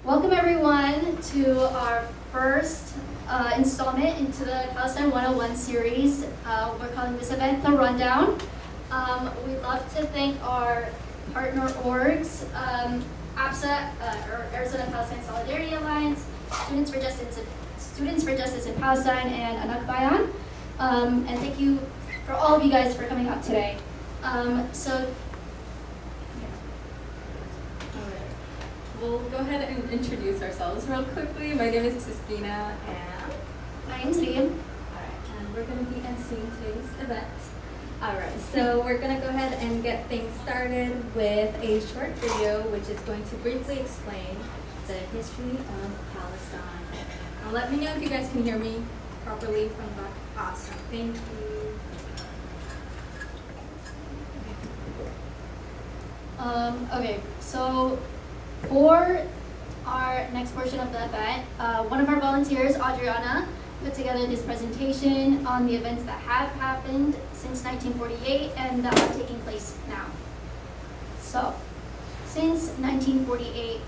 Welcome everyone to our first installment into the Palestine 101 series. We're calling this event The Rundown. We'd love to thank our partner orgs, APSA, or Arizona Palestine Solidarity Alliance, Students for Justice in Palestine, and Anakbayan. And thank you for all of you guys for coming out today. We'll go ahead and introduce ourselves real quickly. My name is Christina, and my name's Liam. Alright, and we're going to be emceeing today's event. Alright, so we're going to go ahead and get things started with a short video which is going to briefly explain the history of Palestine. Now let me know if you guys can hear me properly from the back. Awesome, thank you. Okay, so for our next portion of the event, one of our volunteers, Adriana, put together this presentation on the events that have happened since 1948 and that are taking place now. So, since 1948,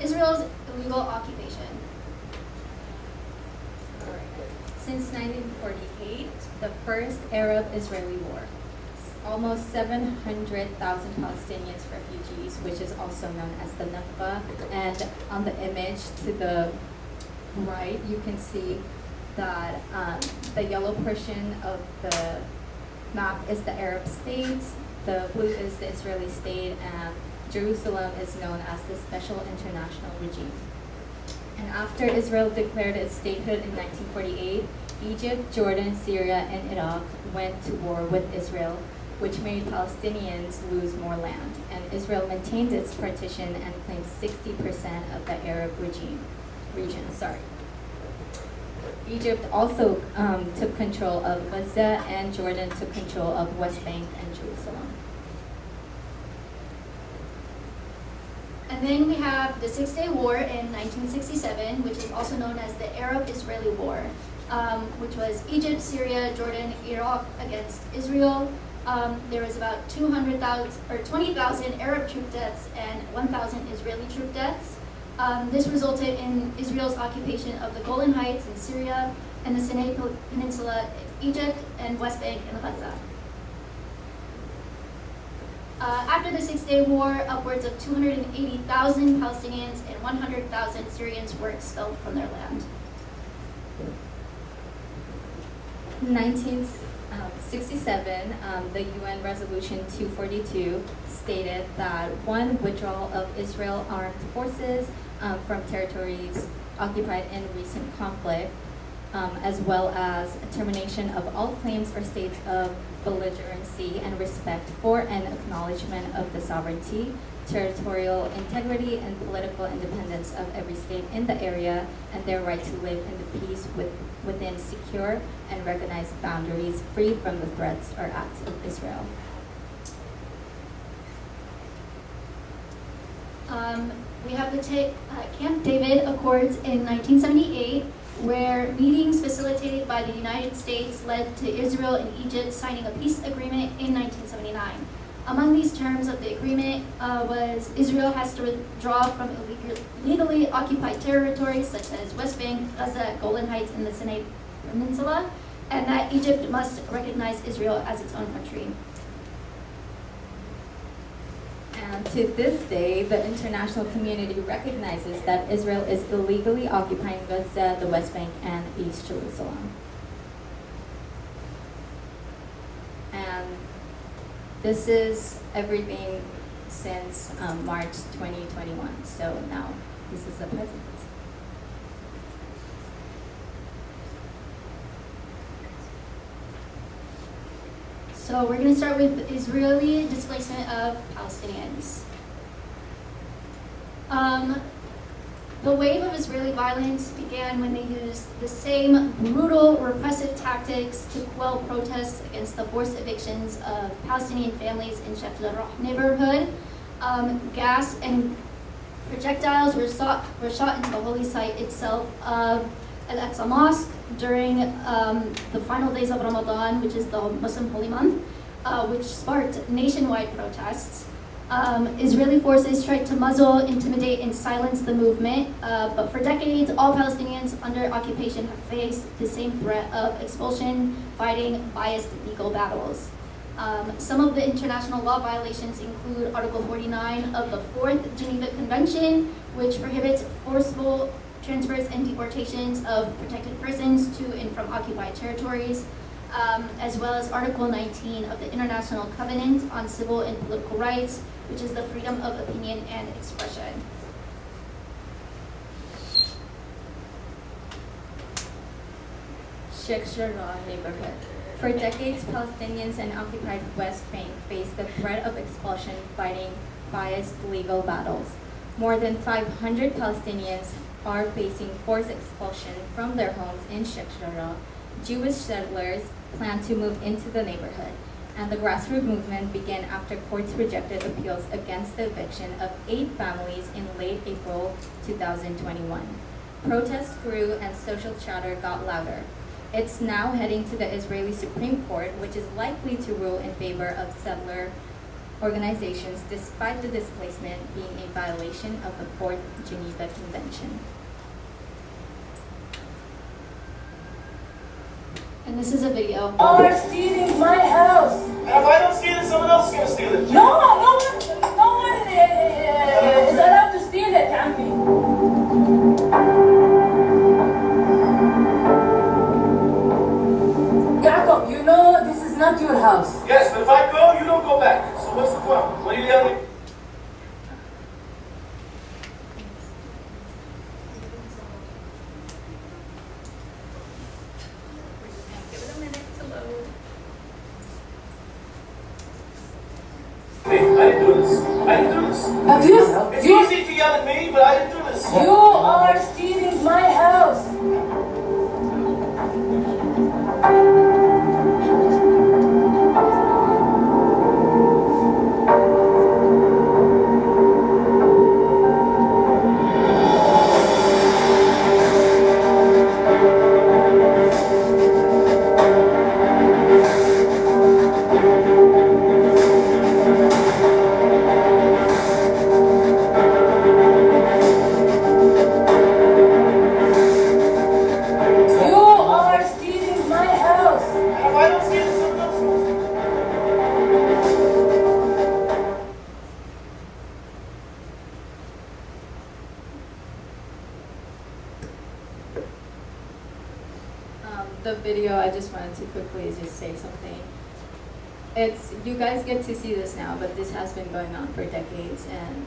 Israel's illegal occupation. Since 1948, the first Arab-Israeli war. Almost 700,000 Palestinians refugees, which is also known as the Nakba. And on the image to the right, you can see that the yellow portion of the map is the Arab states, the blue is the Israeli state, and Jerusalem is known as the Special International Regime. And after Israel declared its statehood in 1948, Egypt, Jordan, Syria, and Iraq went to war with Israel, which made Palestinians lose more land, and Israel maintained its partition and claimed 60% of the Arab region. Egypt also took control of Gaza, and Jordan took control of West Bank and Jerusalem. And then we have the Six-Day War in 1967, which is also known as the Arab-Israeli War, which was Egypt, Syria, Jordan, Iraq against Israel. There was about 20,000 Arab troop deaths and 1,000 Israeli troop deaths. This resulted in Israel's occupation of the Golan Heights in Syria and the Sinai Peninsula in Egypt and West Bank in Gaza. After the Six-Day War, upwards of 280,000 Palestinians and 100,000 Syrians were expelled from their land. 1967, the UN Resolution 242 stated that one, withdrawal of Israel armed forces from territories occupied in recent conflict, as well as termination of all claims or states of belligerency and respect for and acknowledgement of the sovereignty, territorial integrity, and political independence of every state in the area, and their right to live in the peace within secure and recognized boundaries, free from the threats or acts of Israel. We have the Camp David Accords in 1978, where meetings facilitated by the United States led to Israel and Egypt signing a peace agreement in 1979. Among these terms of the agreement was Israel has to withdraw from illegally occupied territories such as West Bank, Gaza, Golan Heights, and the Sinai Peninsula, and that Egypt must recognize Israel as its own country. And to this day, the international community recognizes that Israel is illegally occupying Gaza, the West Bank, and East Jerusalem. And this is everything since March 2021. So now this is the present. So we're going to start with Israeli displacement of Palestinians. The wave of Israeli violence began when they used the same brutal, repressive tactics to quell protests against the forced evictions of Palestinian families in Sheikh Jarrah neighborhood. Gas and projectiles were shot into the holy site itself of Al-Aqsa Mosque during the final days of Ramadan, which is the Muslim holy month, which sparked nationwide protests. Israeli forces tried to muzzle, intimidate, and silence the movement, but for decades, all Palestinians under occupation have faced the same threat of expulsion, fighting biased legal battles. Some of the international law violations include Article 49 of the Fourth Geneva Convention, which prohibits forceful transfers and deportations of protected persons to and from occupied territories, as well as Article 19 of the International Covenant on Civil and Political Rights, which is the freedom of opinion and expression. Sheikh Jarrah neighborhood. For decades, Palestinians in occupied West Bank faced the threat of expulsion fighting biased legal battles. More than 500 Palestinians are facing forced expulsion from their homes in Sheikh Jarrah. Jewish settlers plan to move into the neighborhood, and the grassroots movement began after courts rejected appeals against the eviction of 8 families in late April 2021. Protests grew and social chatter got louder. It's now heading to the Israeli Supreme Court, which is likely to rule in favor of settler organizations despite the displacement being a violation of the Fourth Geneva Convention. And this is a video. Are stealing my house. And if I don't steal it, someone else is going to steal it. No one is allowed to steal it, Ammi. Jacob, you know this is not your house. Yes, but if I go, you don't go back. So what's the problem? What are you yelling? I didn't do this. I didn't do this. But It's easy to yell at me, but I didn't do this. you are stealing my house. The video, I just wanted to quickly just say something. You guys get to see this now, but this has been going on for decades, and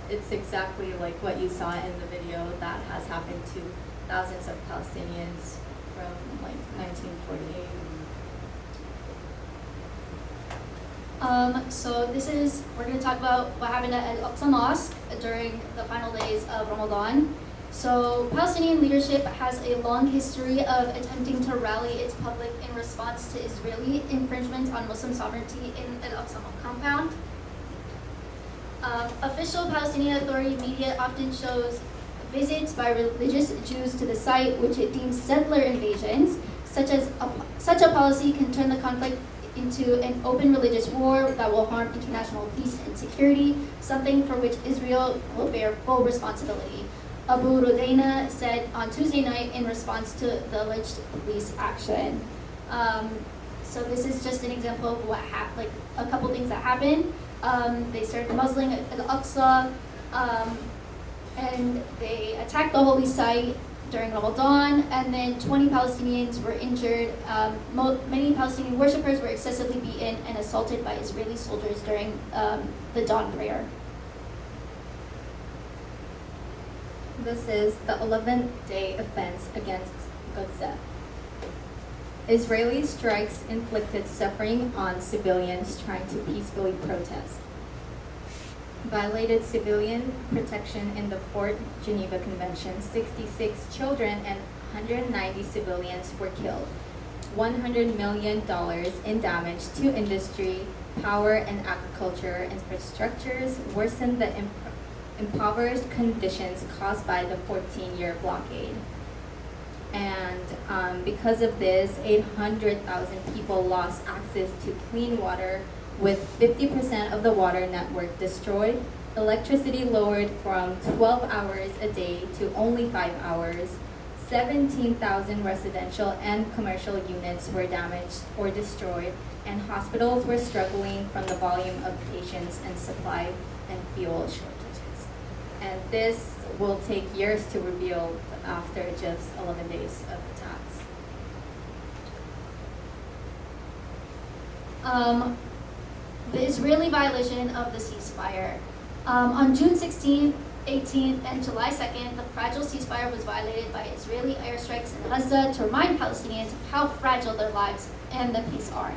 it's exactly like what you saw in the video that has happened to thousands of Palestinians from like 1948. So we're going to talk about what happened at Al-Aqsa Mosque during the final days of Ramadan. So Palestinian leadership has a long history of attempting to rally its public in response to Israeli infringements on Muslim sovereignty in Al-Aqsa compound. Official Palestinian Authority media often shows visits by religious Jews to the site, which it deems settler invasions. Such a policy can turn the conflict into an open religious war that will harm international peace and security, something for which Israel will bear full responsibility. Abu Rudaina said on Tuesday night in response to the alleged police action. So this is just an example of what a couple things that happened. They started muzzling Al-Aqsa, and they attacked the holy site during Ramadan, and then 20 Palestinians were injured. Many Palestinian worshippers were excessively beaten and assaulted by Israeli soldiers during the dawn prayer. This is the 11th day offense against Gaza. Israeli strikes inflicted suffering on civilians trying to peacefully protest. Violated civilian protection in the Fourth Geneva Convention. 66 children and 190 civilians were killed. $100 million in damage to industry, power, and agriculture infrastructures worsened the impoverished conditions caused by the 14-year blockade. And because of this, 800,000 people lost access to clean water, with 50% of the water network destroyed, electricity lowered from 12 hours a day to only 5 hours, 17,000 residential and commercial units were damaged or destroyed, and hospitals were struggling from the volume of patients and supply and fuel shortages. And this will take years to rebuild after just 11 days of attacks. The Israeli violation of the ceasefire. On June 16th, 18th, and July 2nd, the fragile ceasefire was violated by Israeli airstrikes in Gaza to remind Palestinians of how fragile their lives and the peace are.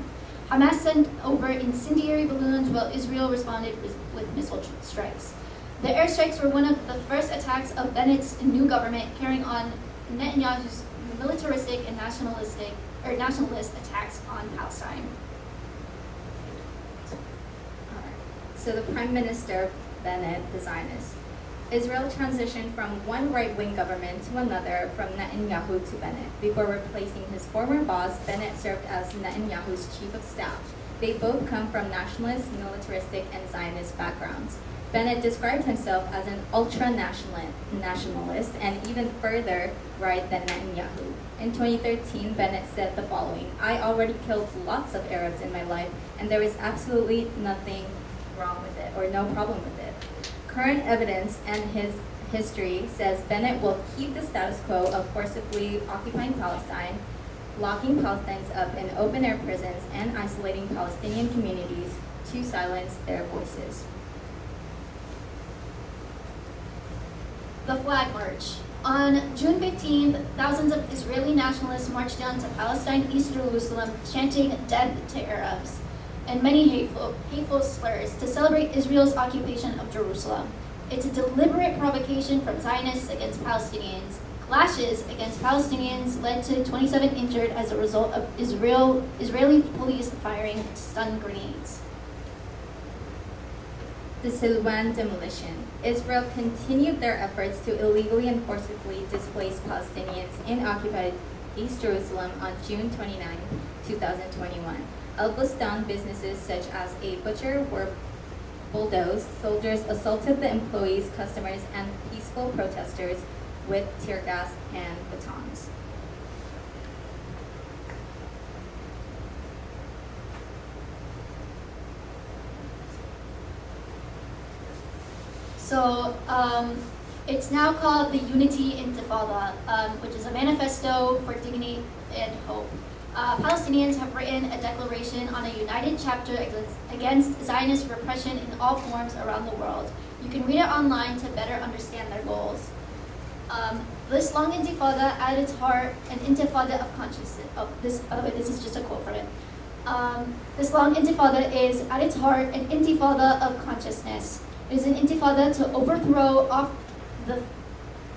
Hamas sent over incendiary balloons while Israel responded with missile strikes. The airstrikes were one of the first attacks of Bennett's new government, carrying on Netanyahu's militaristic and nationalist attacks on Palestine. So the Prime Minister, Bennett, the Zionist. Israel transitioned from one right-wing government to another, from Netanyahu to Bennett. Before replacing his former boss, Bennett served as Netanyahu's chief of staff. They both come from nationalist, militaristic, and Zionist backgrounds. Bennett described himself as an ultra-nationalist and even further right than Netanyahu. In 2013, Bennett said the following: "I already killed lots of Arabs in my life, and there is absolutely nothing wrong with it, or no problem with it." Current evidence and his history says Bennett will keep the status quo of forcibly occupying Palestine, locking Palestinians up in open-air prisons, and isolating Palestinian communities to silence their voices. The Flag March. On June 15th, thousands of Israeli nationalists marched down to Palestine, East Jerusalem, chanting "Death to Arabs" and many hateful slurs to celebrate Israel's occupation of Jerusalem. It's a deliberate provocation from Zionists against Palestinians. Clashes against Palestinians led to 27 injured as a result of Israeli police firing stun grenades. The Silwan demolition. Israel continued their efforts to illegally and forcibly displace Palestinians in occupied East Jerusalem on June 29, 2021. Al-Bustan businesses such as a butcher were bulldozed. Soldiers assaulted the employees, customers, and peaceful protesters with tear gas and batons. So it's now called the Unity Intifada, which is a manifesto for dignity and hope. Palestinians have written a declaration on a united chapter against Zionist repression in all forms around the world. You can read it online to better understand their goals. This long intifada at its heart, an intifada of consciousness. By the way, this is just a quote from it. This long intifada is at its heart an intifada of consciousness. It is an intifada to overthrow off the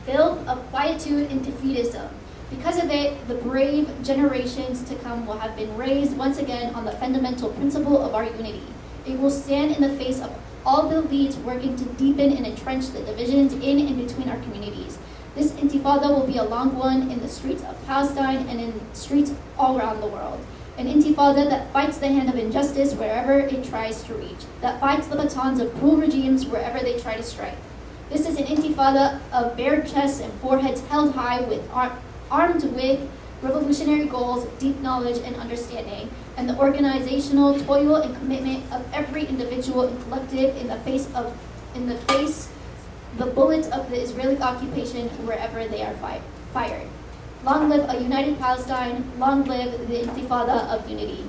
filth of quietude and defeatism. Because of it, the brave generations to come will have been raised once again on the fundamental principle of our unity. It will stand in the face of all the elites working to deepen and entrench the divisions in and between our communities. This intifada will be a long one in the streets of Palestine and in streets all around the world. An intifada that fights the hand of injustice wherever it tries to reach, that fights the batons of cruel regimes wherever they try to strike. This is an intifada of bare chests and foreheads held high armed with revolutionary goals, deep knowledge and understanding, and the organizational toil and commitment of every individual and collective in the face the bullets of the Israeli occupation wherever they are fired. Long live a united Palestine, long live the Intifada of unity.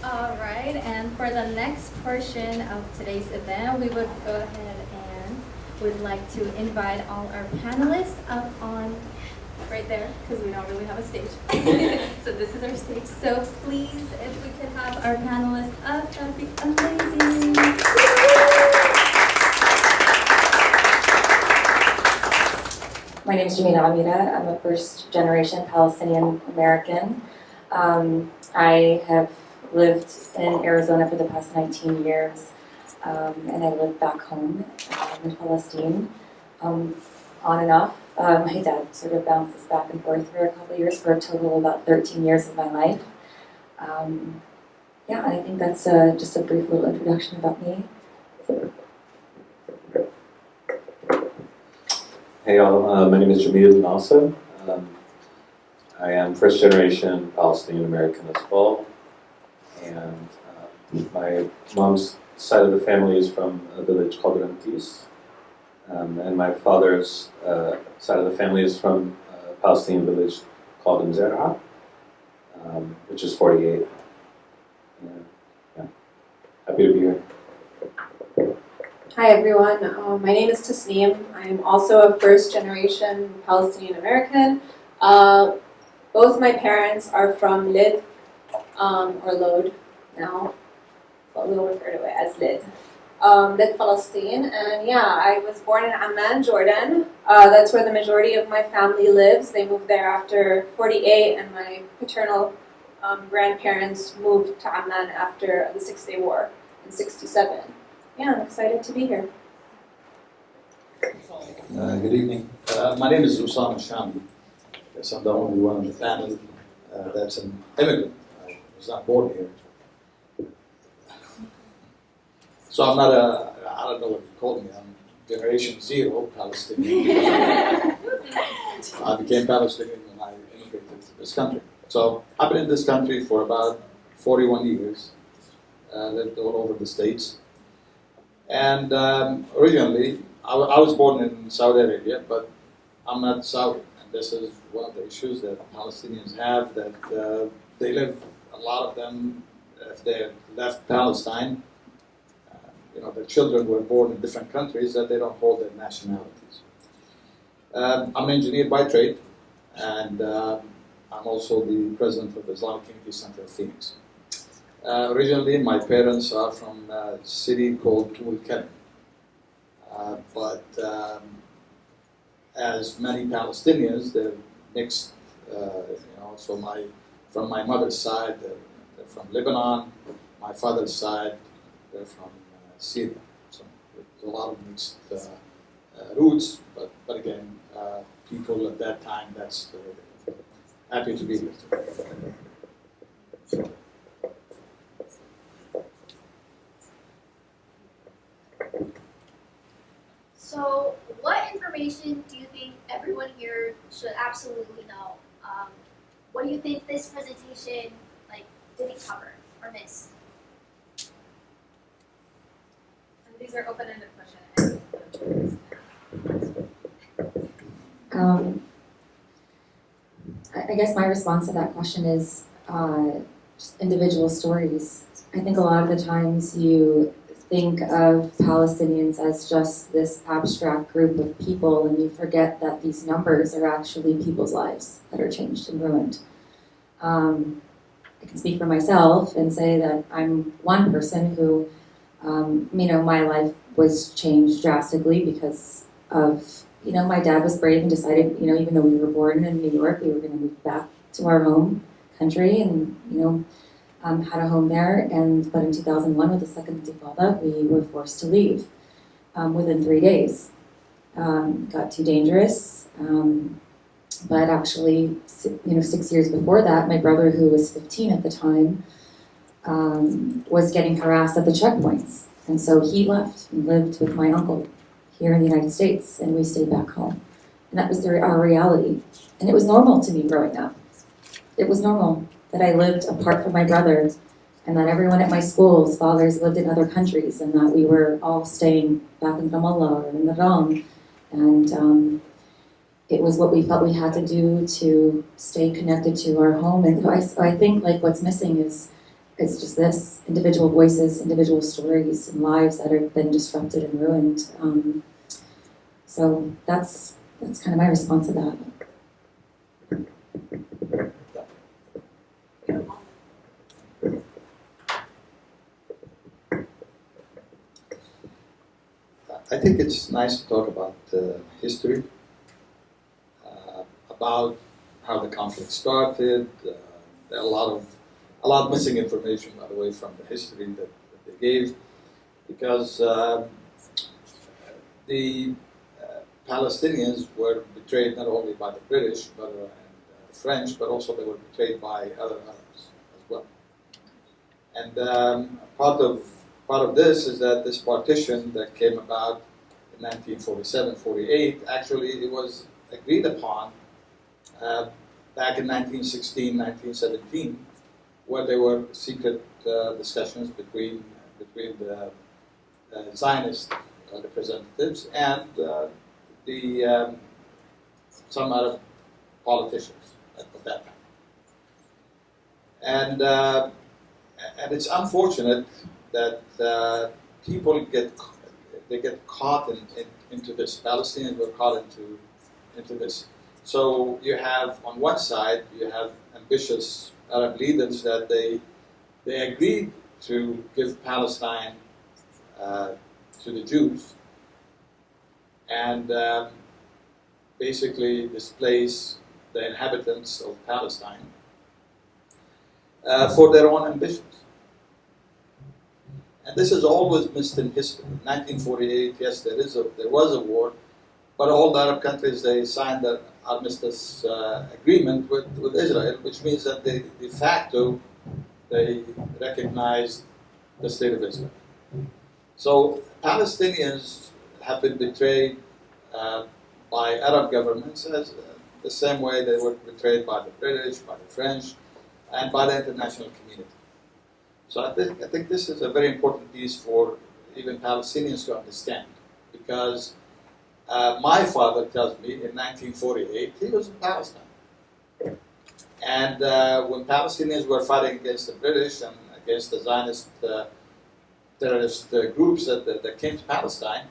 All right, and for the next portion of today's event, we would go ahead and would like to invite all our panelists up on right there, because we don't really have a stage. So this is our stage. So please, if we could have our panelists up, that'd be amazing. My name is Jamina Amira. I'm a first-generation Palestinian American. I have lived in Arizona for the past 19 years, and I live back home in Palestine. on and off. My dad sort of bounces back and forth for a couple of years, for a total of about 13 years of my life. Yeah, I think that's just a brief little introduction about me. Hey all, my name is Jamil Nasser. I am first generation Palestinian American as well. And my mom's side of the family is from a village called Ramtis. And my father's side of the family is from a Palestinian village called Mzera, which is 48. And, yeah, happy to be here. Hi everyone, my name is Tasneem. I'm also a first generation Palestinian American. Both my parents are from Lid, or Lod now, but we'll refer to it as Lid. Lid, Palestine, and yeah, I was born in Amman, Jordan. That's where the majority of my family lives. They moved there after 48, and my paternal grandparents moved to Amman after the 6 Day War in 67. Yeah, I'm excited to be here. Good evening. My name is Usama Shami. Yes, I'm the only one in the family that's an immigrant. I was not born here. So I'm not I don't know what you call me. I'm Generation Zero Palestinian. I became Palestinian when I immigrated to this country. So I've been in this country for about 41 years. Lived all over the States. And originally, I was born in Saudi Arabia, but I'm not Saudi. And this is one of the issues that Palestinians have, that they live, a lot of them, if they left Palestine, their children were born in different countries, that they don't hold their nationalities. I'm an engineer by trade, and I'm also the president of the Islamic Community Center of Phoenix. Originally, my parents are from a city called Tulkarm. But as many Palestinians, they're mixed. So from my mother's side, they're from Lebanon. My father's side, they're from Syria. So there's a lot of mixed roots. But again, people at that time, that's the way they were. Happy to be here today. So, what information do you think everyone here should absolutely know? What do you think this presentation didn't cover or miss? And these are open-ended questions. I guess my response to that question is just individual stories. I think a lot of the times you think of Palestinians as just this abstract group of people, and you forget that these numbers are actually people's lives that are changed and ruined. I can speak for myself and say that I'm one person who, my life was changed drastically because of, my dad was brave and decided, even though we were born in New York, we were going to move back to our home country and, had a home there, but in 2001 with the second Intifada, we were forced to leave within 3 days. Got too dangerous, but actually, 6 years before that, my brother, who was 15 at the time, was getting harassed at the checkpoints, and so he left and lived with my uncle here in the United States, and we stayed back home, and that was our reality, and it was normal to me growing up. It was normal that I lived apart from my brother, and that everyone at my school's fathers lived in other countries, and that we were all staying back in Ramallah or in the Ram, and it was what we felt we had to do to stay connected to our home. And so I think what's missing is just this: individual voices, individual stories, and lives that have been disrupted and ruined. So that's kind of my response to that. I think it's nice to talk about history, about how the conflict started. There are a lot of missing information, by the way, from the history that they gave, because the Palestinians were betrayed not only by the British but and the French, but also they were betrayed by other Arabs as well. And part of this is that this partition that came about in 1947-48, actually it was agreed upon back in 1916, 1917, where there were secret discussions between the Zionist representatives and some Arab politicians at that time. And it's unfortunate that people get caught into this. Palestinians were caught into this. So you have, on one side, you have ambitious Arab leaders that they agreed to give Palestine to the Jews and basically displace the inhabitants of Palestine for their own ambitions. And this is always missed in history. In 1948, yes, there was a war, but all the Arab countries, they signed the armistice agreement with Israel, which means that they, de facto, they recognized the state of Israel. So Palestinians have been betrayed by Arab governments as the same way they were betrayed by the British, by the French, and by the international community. So I think this is a very important piece for even Palestinians to understand, because my father tells me in 1948 he was in Palestine. And when Palestinians were fighting against the British and against the Zionist terrorist groups that came to Palestine,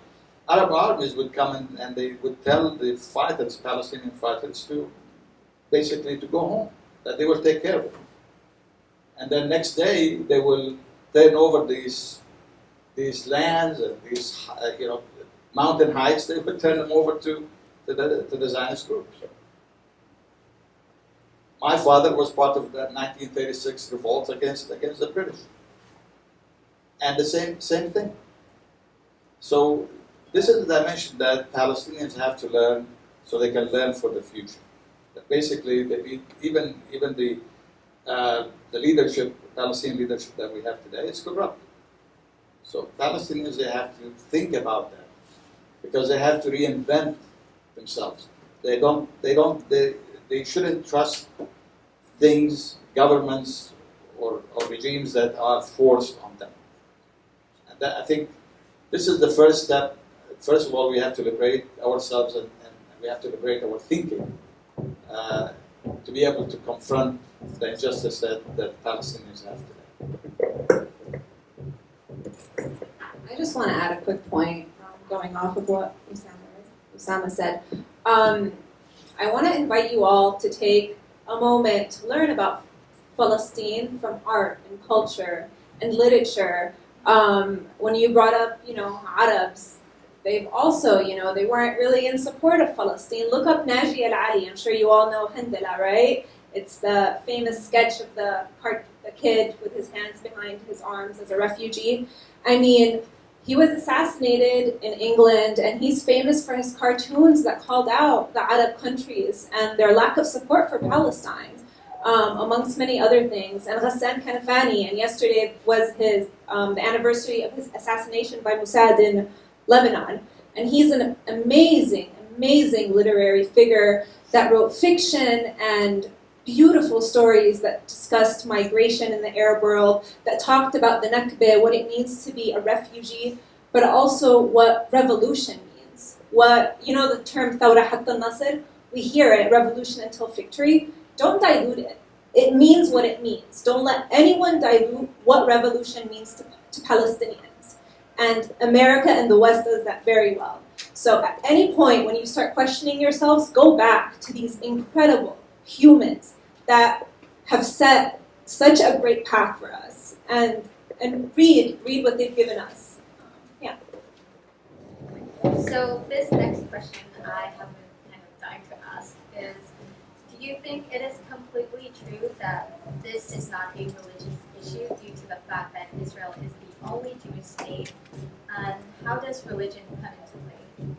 Arab armies would come in and they would tell the fighters, Palestinian fighters, to basically to go home, that they will take care of it. And then next day they will turn over these lands and these mountain heights. They would turn them over to the Zionist groups. My father was part of that 1936 revolt against the British, and the same thing. So this is the dimension that Palestinians have to learn, so they can learn for the future. That basically, even the leadership, Palestinian leadership that we have today, is corrupt. So Palestinians, they have to think about that, because they have to reinvent themselves. They shouldn't trust things, governments, or regimes that are forced on them. And I think this is the first step. First of all, we have to liberate ourselves and we have to liberate our thinking to be able to confront the injustice that Palestinians have today. I just want to add a quick point, going off of what Usama said. I want to invite you all to take a moment to learn about Palestine from art and culture and literature. When you brought up, Arabs, they've also, they weren't really in support of Palestine. Look up Naji al-Ali. I'm sure you all know Handala, right? It's the famous sketch of the kid with his hands behind his arms as a refugee. I mean, he was assassinated in England, and he's famous for his cartoons that called out the Arab countries and their lack of support for Palestine, amongst many other things. And Ghassan Kanafani, and yesterday was the anniversary of his assassination by Mossad in Lebanon. And he's an amazing, amazing literary figure that wrote fiction and beautiful stories that discussed migration in the Arab world, that talked about the Nakba, what it means to be a refugee, but also what revolution means. The term Thawra Hatta Nasr, we hear it, revolution until victory. Don't dilute it. It means what it means. Don't let anyone dilute what revolution means to Palestinians. And America and the West does that very well. So at any point when you start questioning yourselves, go back to these incredible humans that have set such a great path for us, and read what they've given us. So this next question I have been kind of dying to ask is, do you think it is completely true that this is not a religious issue due to the fact that Israel is the only Jewish state? And how does religion come into play?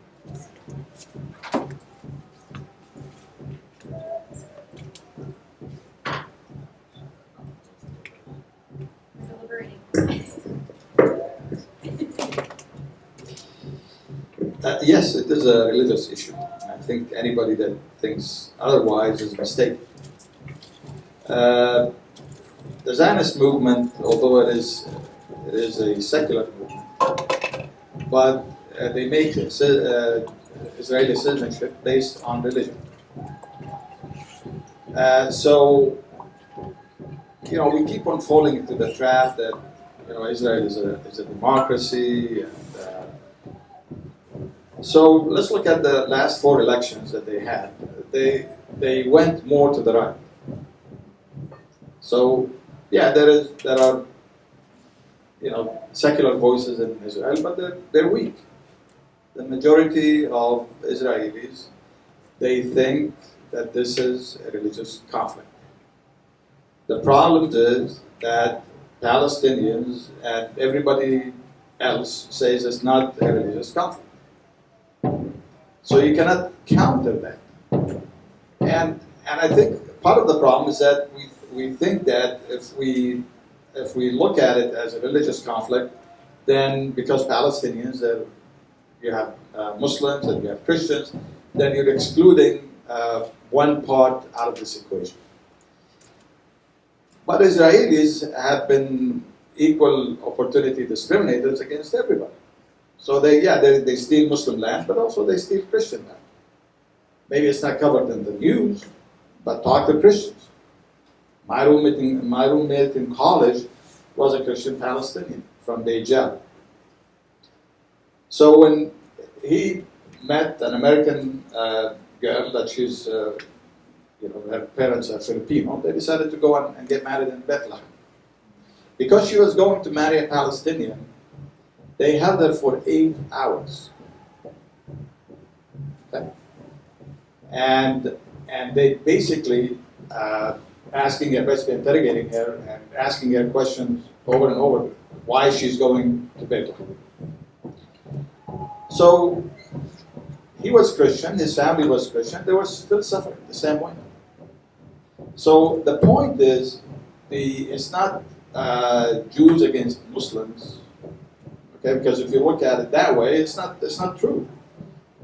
Yes, it is a religious issue. I think anybody that thinks otherwise is mistaken. The Zionist movement, although it is a secular movement, but they make Israeli citizenship based on religion. So, we keep on falling into the trap that Israel is a democracy, and so let's look at the last 4 elections that they had. They went more to the right. So, yeah, there are secular voices in Israel, but they're weak. The majority of Israelis, they think that this is a religious conflict. The problem is that Palestinians and everybody else says it's not a religious conflict. So you cannot counter that. And I think part of the problem is that we think that if we look at it as a religious conflict, then because Palestinians, you have Muslims and you have Christians, then you're excluding one part out of this equation. But Israelis have been equal opportunity discriminators against everybody. So they steal Muslim land, but also they steal Christian land. Maybe it's not covered in the news, but talk to Christians. My roommate in college was a Christian Palestinian from Beit El. So when he met an American girl that she's, her parents are Filipino, they decided to go and get married in Bethlehem. Because she was going to marry a Palestinian, they held her for 8 hours. Okay? And they basically basically interrogating her and asking her questions over and over why she's going to Bethlehem. So he was Christian, his family was Christian, they were still suffering the same way. So the point is, it's not Jews against Muslims, okay? Because if you look at it that way, it's not true.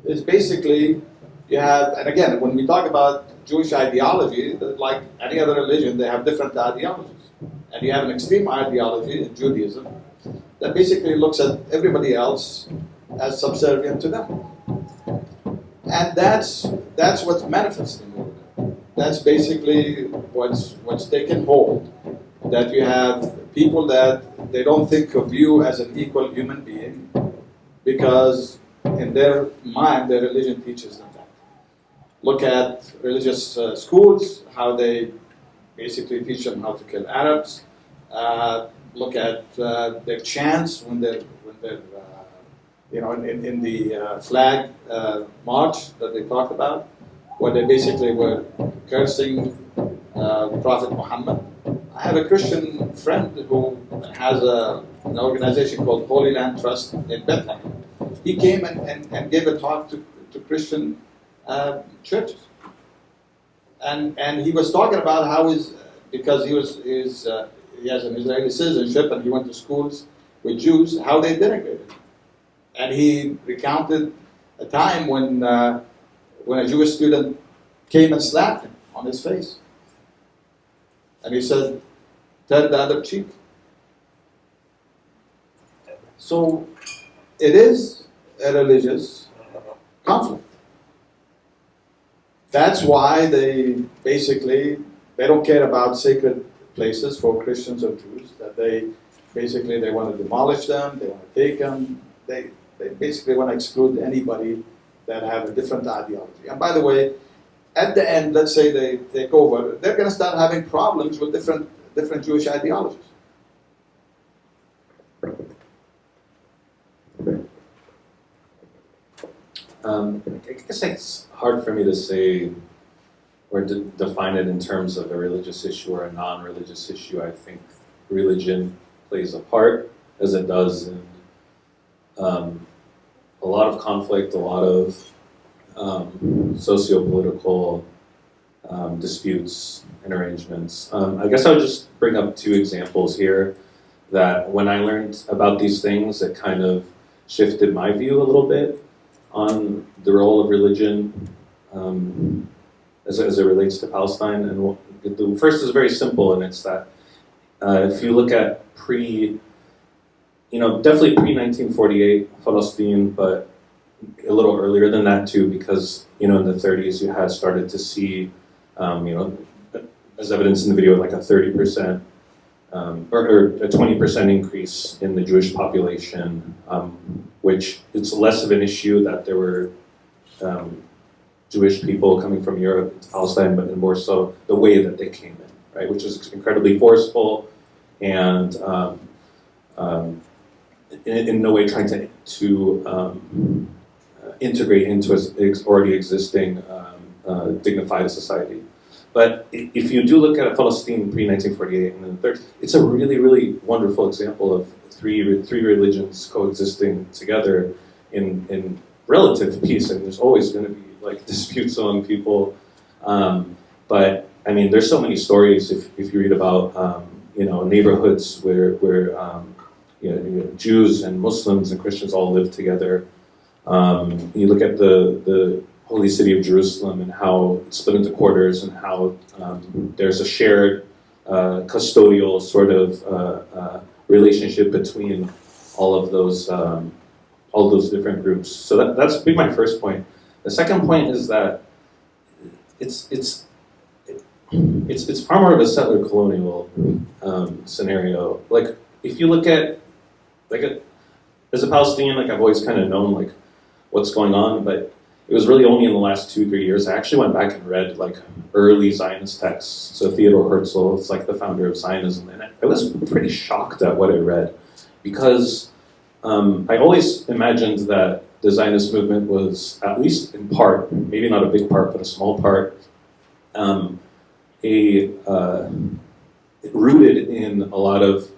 It's basically you have, and again, when we talk about Jewish ideology, like any other religion, they have different ideologies, and you have an extreme ideology in Judaism that basically looks at everybody else as subservient to them, and that's what's manifesting over there. That's basically what's taken hold. That you have people that they don't think of you as an equal human being because in their mind their religion teaches them that. Look at religious schools, how they basically teach them how to kill Arabs. Look at their chants when they're in the flag march that they talked about, where they basically were cursing Prophet Muhammad. I have a Christian friend who has an organization called Holy Land Trust in Bethlehem. He came and gave a talk to Christian churches. And he was talking about how because he has an Israeli citizenship and he went to schools with Jews, how they denigrated him. And he recounted a time when a Jewish student came and slapped him on his face. And he said, turn the other cheek. So it is a religious conflict. That's why they don't care about sacred places for Christians or Jews, that they want to demolish them, they want to take them, they basically want to exclude anybody that have a different ideology. And by the way, at the end, let's say they take over, they're going to start having problems with different Jewish ideologies. I guess it's hard for me to say or to define it in terms of a religious issue or a non-religious issue. I think religion plays a part, as it does in a lot of conflict, a lot of socio-political disputes and arrangements. I guess I would just bring up 2 examples here that when I learned about these things, it kind of shifted my view a little bit on the role of religion as it relates to Palestine. And the first is very simple, and it's that if you look at definitely pre-1948 Palestine, but a little earlier than that too, because in the 30s you had started to see, as evidenced in the video, like a 30% or a 20% increase in the Jewish population, which it's less of an issue that there were Jewish people coming from Europe to Palestine, but more so the way that they came in, right, which is incredibly forceful and in no way trying to integrate into already existing dignified society. But if you do look at Palestine pre-1948 and then the 30s, it's a really, really wonderful example of three religions coexisting together in relative peace. And there's always going to be like disputes among people, but I mean, there's so many stories if you read about neighborhoods where Jews and Muslims and Christians all live together. You look at the holy city of Jerusalem and how it's split into quarters and how there's a shared custodial sort of relationship between all of those different groups. So that's been my first point. The second point is that it's far more of a settler colonial scenario. Like if you look at as a Palestinian, like I've always kind of known like what's going on, but it was really only in the last 2-3 years I actually went back and read like early Zionist texts. So Theodor Herzl, it's like the founder of Zionism, and I was pretty shocked at what I read because I always imagined that the Zionist movement was, at least in part, maybe not a big part, but a small part, rooted in a lot of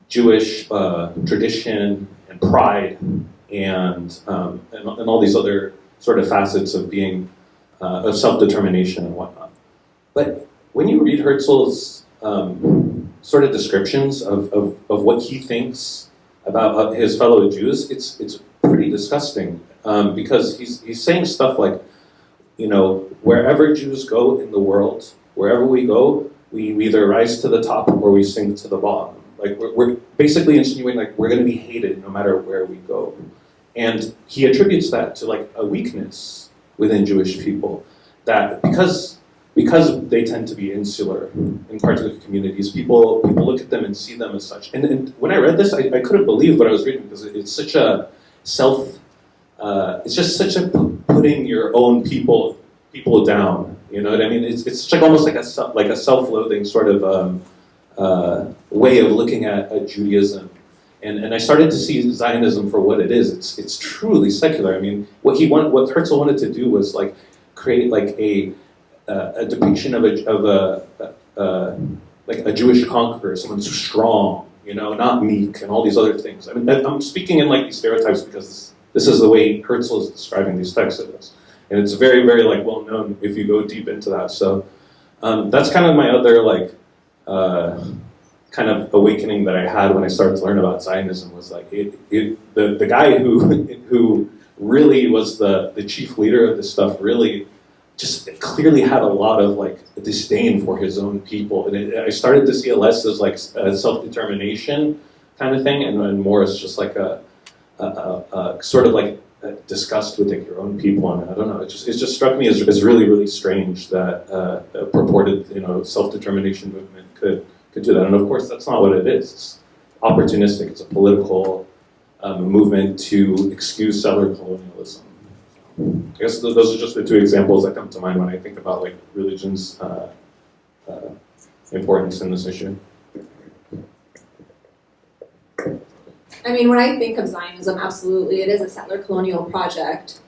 Jewish tradition and pride and all these other sort of facets of being of self-determination and whatnot. But when you read Herzl's sort of descriptions of what he thinks about his fellow Jews, it's pretty disgusting because he's saying stuff like, wherever Jews go in the world, wherever we go, we either rise to the top or we sink to the bottom. Like we're basically insinuating like we're going to be hated no matter where we go. And he attributes that to like a weakness within Jewish people, that because they tend to be insular in particular communities, people look at them and see them as such. And when I read this, I couldn't believe what I was reading because it's such a it's just such a putting your own people down. You know what I mean? It's like almost like a self-loathing sort of way of looking at Judaism. And I started to see Zionism for what it is. It's truly secular. I mean, what Herzl wanted to do was like create like a depiction of a Jewish conqueror, someone who's strong, not meek, and all these other things. I mean, I'm speaking in like these stereotypes because this is the way Herzl is describing these texts of us, and it's very, very like well known if you go deep into that. So that's kind of my other like. Kind of awakening that I had when I started to learn about Zionism was like the guy who really was the chief leader of this stuff really just clearly had a lot of like disdain for his own people, and I started to see it less as like a self-determination kind of thing, and more as just like a sort of like a disgust with like your own people. And I don't know, it just struck me as really, really strange that a purported self-determination movement could do that. And of course, that's not what it is. It's opportunistic. It's a political movement to excuse settler colonialism. I guess those are just the two examples that come to mind when I think about like religion's importance in this issue. I mean, when I think of Zionism, absolutely, it is a settler colonial project.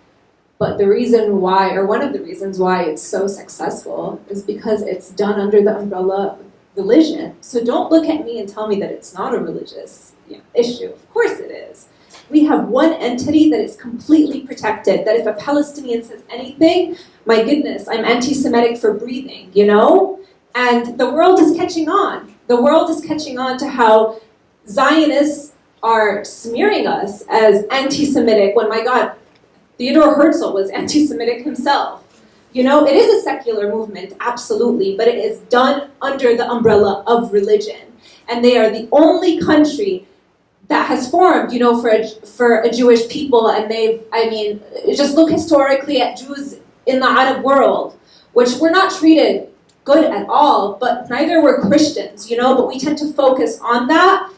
But the reason why, or one of the reasons why it's so successful is because it's done under the umbrella of religion. So don't look at me and tell me that it's not a religious issue. Of course it is. We have one entity that is completely protected, that if a Palestinian says anything, my goodness, I'm anti-Semitic for breathing, And the world is catching on. The world is catching on to how Zionists are smearing us as anti-Semitic when, my God, Theodore Herzl was anti-Semitic himself. You know, it is a secular movement, absolutely, but it is done under the umbrella of religion. And they are the only country that has formed, you know, for a Jewish people. And just look historically at Jews in the Arab world, which were not treated good at all, but neither were Christians, you know, but we tend to focus on that.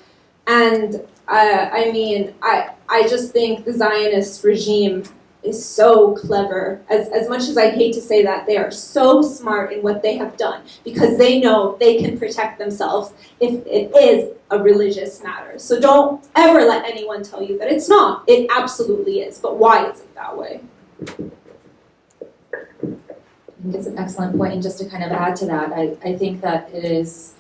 And I just think the Zionist regime is so clever. As much as I hate to say that, they are so smart in what they have done because they know they can protect themselves if it is a religious matter. So don't ever let anyone tell you that it's not. It absolutely is. But why is it that way? I think it's an excellent point, and just to kind of add to that, I think that it is,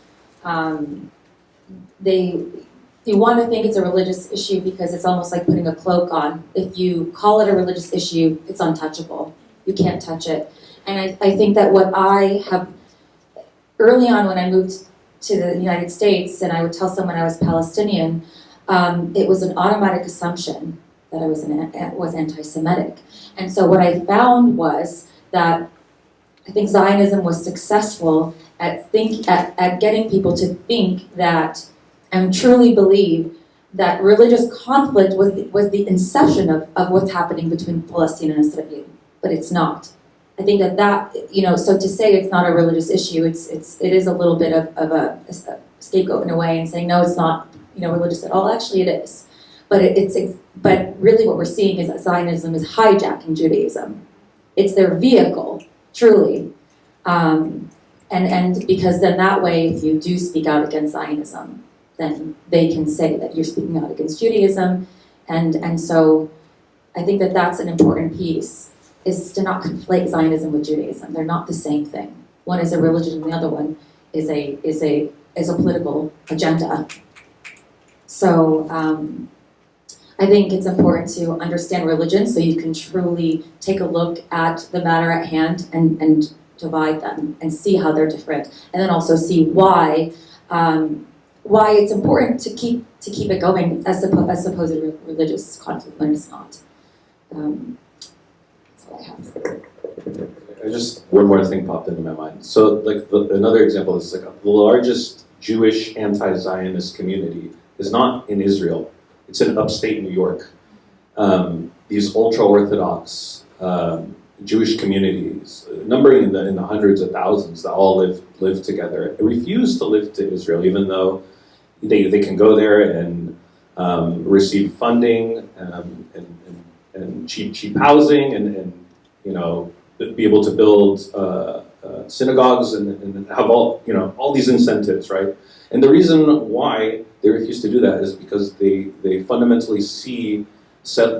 you want to think it's a religious issue because it's almost like putting a cloak on. If you call it a religious issue, it's untouchable. You can't touch it. And I think that what I have, early on when I moved to the United States and I would tell someone I was Palestinian, it was an automatic assumption that I was anti-Semitic. And so what I found was that I think Zionism was successful at getting people to think that and truly believe that religious conflict was the inception of what's happening between Palestine and Israel, but it's not. I think that you know, so to say it's not a religious issue, it is a little bit of a scapegoat in a way, and saying no, it's not, you know, religious at all. Actually, it is, but but really what we're seeing is that Zionism is hijacking Judaism. It's their vehicle, truly, and because then that way, if you do speak out against Zionism, then they can say that you're speaking out against Judaism. And so I think that that's an important piece, is to not conflate Zionism with Judaism. They're not the same thing. One is a religion and the other one is a political agenda. So I think it's important to understand religion so you can truly take a look at the matter at hand and divide them and see how they're different. And then also see why it's important to keep it going as opposed to religious conflict when it's not. That's all I have. One more thing popped into my mind. So, like, another example is like the largest Jewish anti-Zionist community is not in Israel; it's in upstate New York. These ultra-Orthodox Jewish communities, numbering in the hundreds of thousands, that all live together, refuse to live to Israel, even though they can go there and receive funding and cheap housing and you know, be able to build synagogues and have all these incentives, right? And the reason why they refuse to do that is because they fundamentally see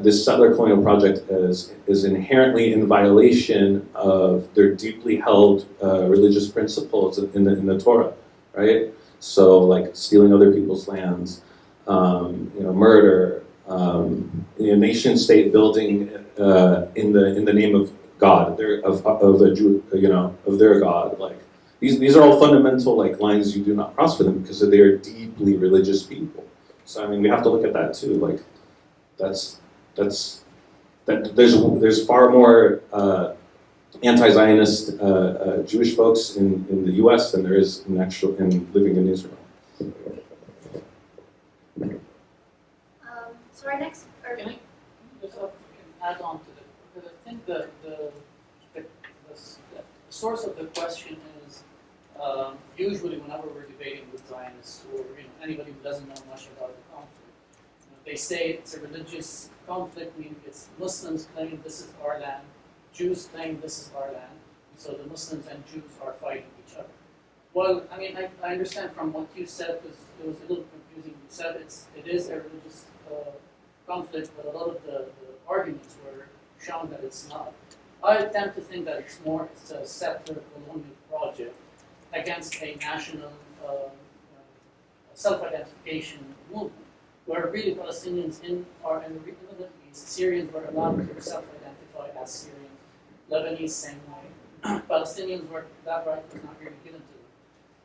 this settler colonial project is inherently in violation of their deeply held religious principles in the Torah, right? So, like stealing other people's lands, murder, nation state building in the name of God, of their God. Like these are all fundamental like lines you do not cross for them because they are deeply religious people. So I mean, we have to look at that too. Like there's far more anti-Zionist Jewish folks in the U.S. than there is in living in Israel. So our next, Can I just add on to that? Because I think the source of the question is usually whenever we're debating with Zionists or anybody who doesn't know much about the conflict, they say it's a religious conflict, meaning it's Muslims claim this is our land, Jews claim this is our land, so the Muslims and Jews are fighting each other. Well, I mean, I understand from what you said, because it was a little confusing. You said it is a religious conflict, but a lot of the arguments were shown that it's not. I tend to think that it's a settler colonial project against a national self-identification movement, where really Palestinians in the Middle East, Syrians were allowed to self-identify as Syrians, Lebanese same way. Palestinians that right was not really given to them.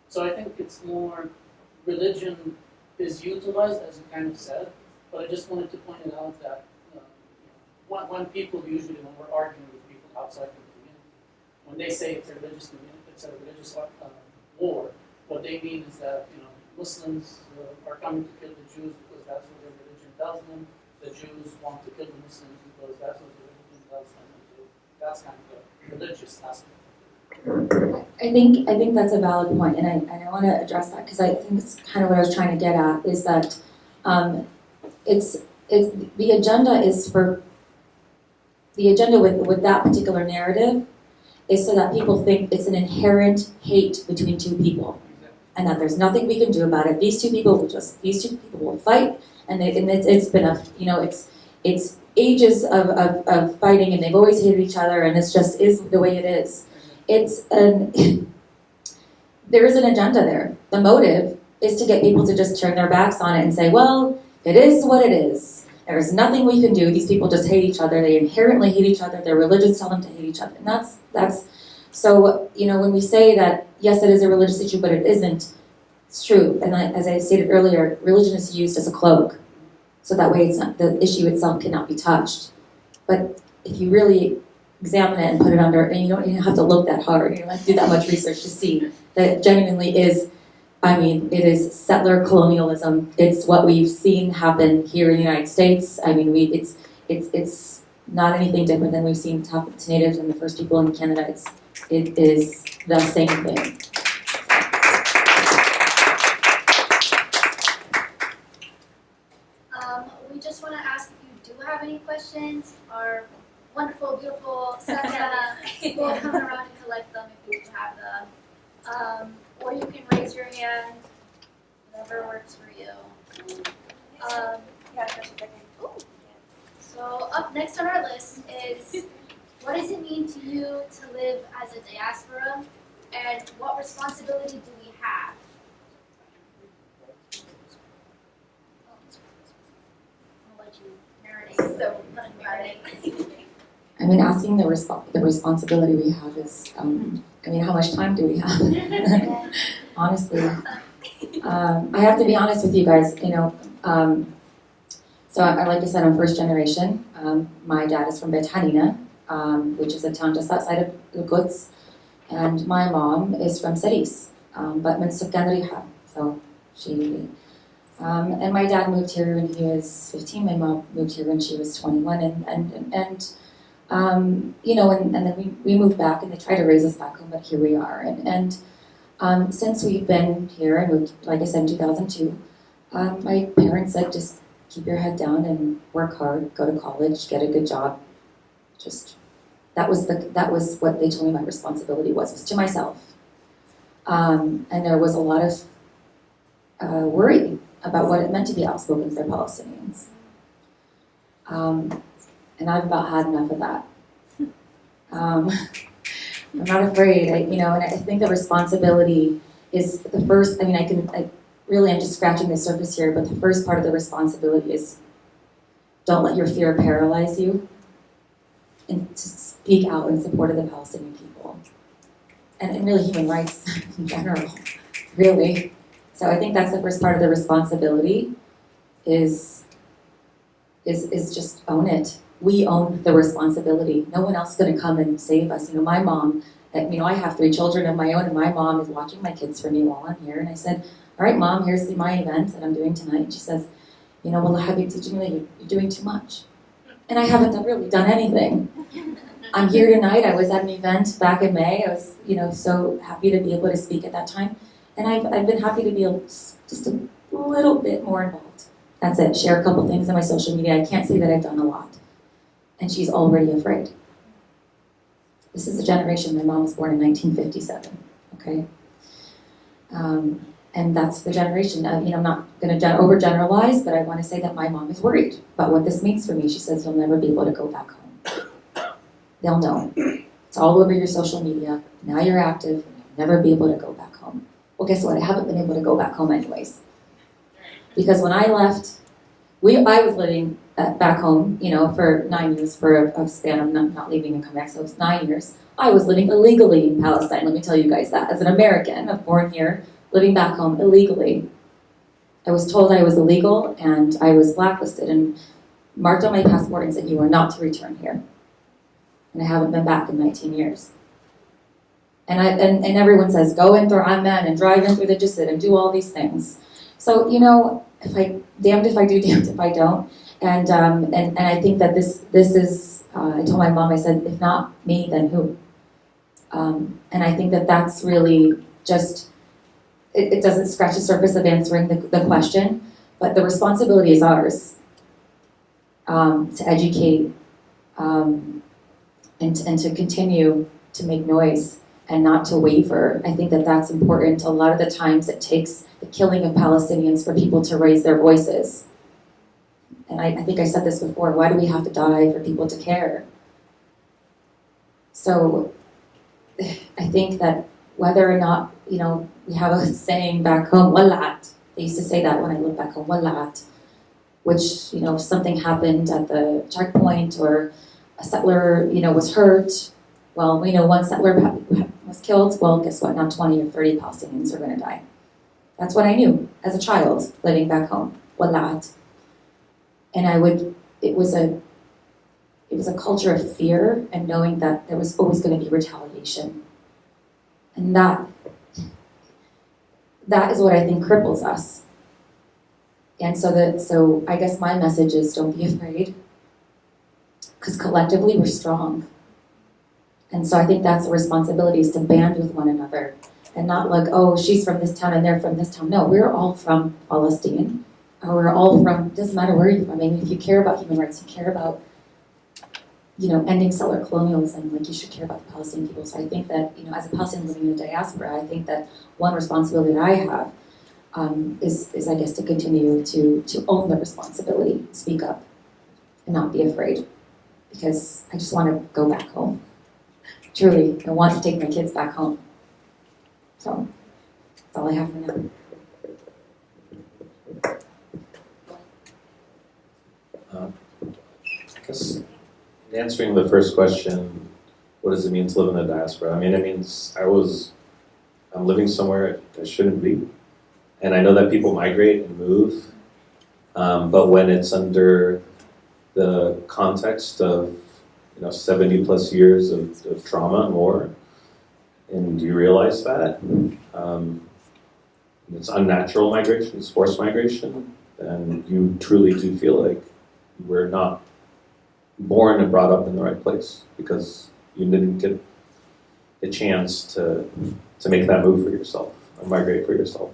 So I think it's more religion is utilized, as you kind of said, But I just wanted to point it out that when people usually, when we're arguing with people outside the community, when they say it's a religious community, it's a religious war, what they mean is that Muslims are coming to kill the Jews because that's what their religion tells them. The Jews want to kill the Muslims because that's what their religion tells them. That's kind of the religious aspect. I think that's a valid point, and I want to address that because I think it's kind of what I was trying to get at is that it's the agenda is for the agenda with that particular narrative is so that people think it's an inherent hate between two people, and that there's nothing we can do about it. These two people will fight, and it's been it's ages of fighting, and they've always hated each other, and it's just is the way it is. There is an agenda there. The motive is to get people to just turn their backs on it and say, well, it is what it is. There's nothing we can do. These people just hate each other. They inherently hate each other. Their religions tell them to hate each other. And that's so, when we say that, yes, it is a religious issue, but it isn't, it's true. And as I stated earlier, religion is used as a cloak. So that way the issue itself cannot be touched. But if you really examine it and put it under, and you don't even have to look that hard, you don't have to do that much research to see that it genuinely is, it is settler colonialism. It's what we've seen happen here in the United States. It's not anything different than we've seen happen to natives and the first people in Canada. It is the same thing. We just want to ask if you do have any questions. Our wonderful, beautiful Santa will come around and collect them if you do have them. Or you can raise your hand, whatever works for you. So up next on our list is, what does it mean to you to live as a diaspora, and what responsibility do we have? I'll let you marinate. So let it marinate. Asking the responsibility we have is, how much time do we have? Honestly. I have to be honest with you guys, so like I said, I'm first generation. My dad is from Bet Hanina, which is a town just outside of Quds, and my mom is from Saris, but min Sukkan Riha. So she, and my dad moved here when he was 15. My mom moved here when she was 21, and then we moved back, and they tried to raise us back home, but here we are. And since we've been here, I moved, like I said, in 2002. My parents said, just keep your head down and work hard, go to college, get a good job. That was what they told me my responsibility was to myself. And there was a lot of worry about what it meant to be outspoken for Palestinians. And I've about had enough of that. I'm not afraid, and I think the responsibility is the first, I'm just scratching the surface here, but the first part of the responsibility is don't let your fear paralyze you, and to speak out in support of the Palestinian people. And really human rights in general, really. So I think that's the first part of the responsibility is just own it. We own the responsibility. No one else is going to come and save us. My mom, I have 3 children of my own, and my mom is watching my kids for me while I'm here. And I said, all right, Mom, here's my event that I'm doing tonight. And she says, well, you're doing too much. And I haven't really done anything. I'm here tonight. I was at an event back in May. I was, so happy to be able to speak at that time. And I've been happy to be just a little bit more involved. That's it. Share a couple things on my social media. I can't say that I've done a lot. And she's already afraid. This is a generation, my mom was born in 1957, okay? And that's the generation. I'm not going to overgeneralize, but I want to say that my mom is worried about what this means for me. She says you'll never be able to go back home. They'll know. It's all over your social media. Now you're active, and you'll never be able to go back home. Well, guess what? I haven't been able to go back home anyways. Because when I left, I was living back home, for 9 years, for a span of not leaving and coming back, so it was 9 years. I was living illegally in Palestine, let me tell you guys that. As an American, I'm born here, living back home illegally. I was told I was illegal and I was blacklisted and marked on my passport and said, you are not to return here. And I haven't been back in 19 years. And everyone says, go in through Amman and drive in through the Jisid and do all these things. So, damned if I do, damned if I don't. And I think that this is, I told my mom, I said, if not me, then who? And I think that that's really just, it doesn't scratch the surface of answering the question, but the responsibility is ours to educate and to continue to make noise and not to waver. I think that that's important. A lot of the times it takes the killing of Palestinians for people to raise their voices. And I think I said this before, why do we have to die for people to care? So I think that whether or not, we have a saying back home, walat. They used to say that when I lived back home, walat, which, if something happened at the checkpoint or a settler, was hurt, well, we know one settler was killed, well, guess what, now 20 or 30 Palestinians are going to die. That's what I knew as a child living back home, walat. And it was a culture of fear and knowing that there was always going to be retaliation. And that is what I think cripples us. And so I guess my message is don't be afraid, because collectively we're strong. And so I think that's the responsibility, is to band with one another and not like, oh, she's from this town and they're from this town. No, we're all from Palestine. Or we're all from, doesn't matter where you're from. I mean, if you care about human rights, you care about, ending settler colonialism, like you should care about the Palestinian people. So I think that, as a Palestinian living in the diaspora, I think that one responsibility that I have is I guess, to continue to own the responsibility, speak up, and not be afraid. Because I just want to go back home. Truly, I want to take my kids back home. So, that's all I have for now. I guess in answering the first question, what does it mean to live in the diaspora? I mean, it means I'm living somewhere I shouldn't be. And I know that people migrate and move, but when it's under the context of 70 plus years of trauma and war, and you realize that it's unnatural migration, it's forced migration, then you truly do feel like we're not born and brought up in the right place because you didn't get a chance to make that move for yourself or migrate for yourself.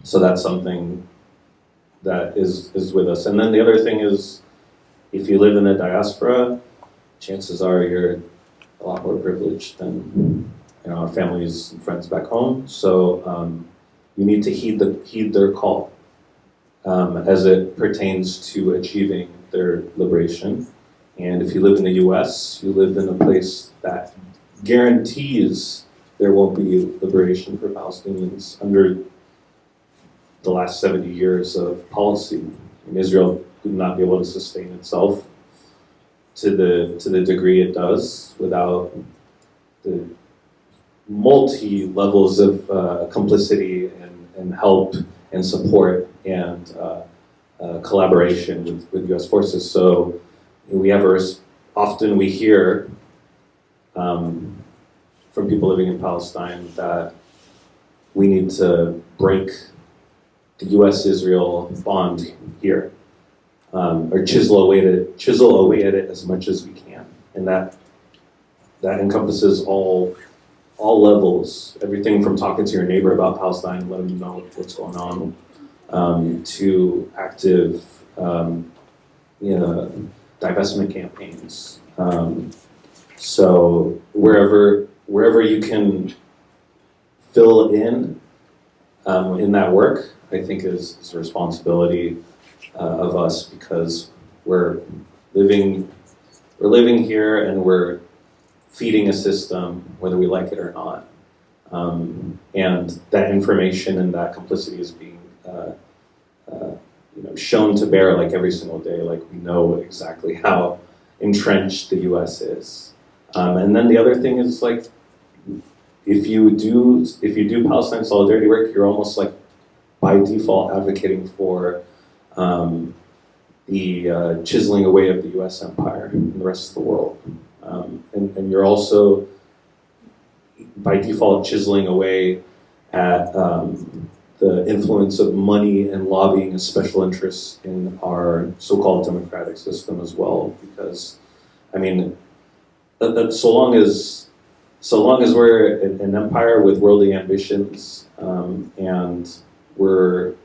So that's something that is with us. And then the other thing is, if you live in the diaspora, chances are you're a lot more privileged than our families and friends back home. So you need to heed their call as it pertains to achieving their liberation. And if you live in the U.S., you live in a place that guarantees there won't be liberation for Palestinians under the last 70 years of policy. And Israel would not be able to sustain itself to the degree it does without the multi-levels of complicity and help and support and collaboration with U.S. forces. So we have often we hear from people living in Palestine that we need to break the U.S.-Israel bond here, or chisel away at it as much as we can, and that encompasses all levels, everything from talking to your neighbor about Palestine, letting them know what's going on, to active, divestment campaigns. So wherever you can fill in that work, I think is a responsibility of us, because we're living here and we're feeding a system whether we like it or not, and that information and that complicity is being shown to bear like every single day. Like, we know exactly how entrenched the U.S. is, and then the other thing is, like, if you do Palestine solidarity work, you're almost like by by default advocating for the chiseling away of the U.S. empire and the rest of the world. And you're also, by default, chiseling away at the influence of money and lobbying and special interests in our so-called democratic system as well. Because, I mean, so long as we're an empire with worldly ambitions, and we're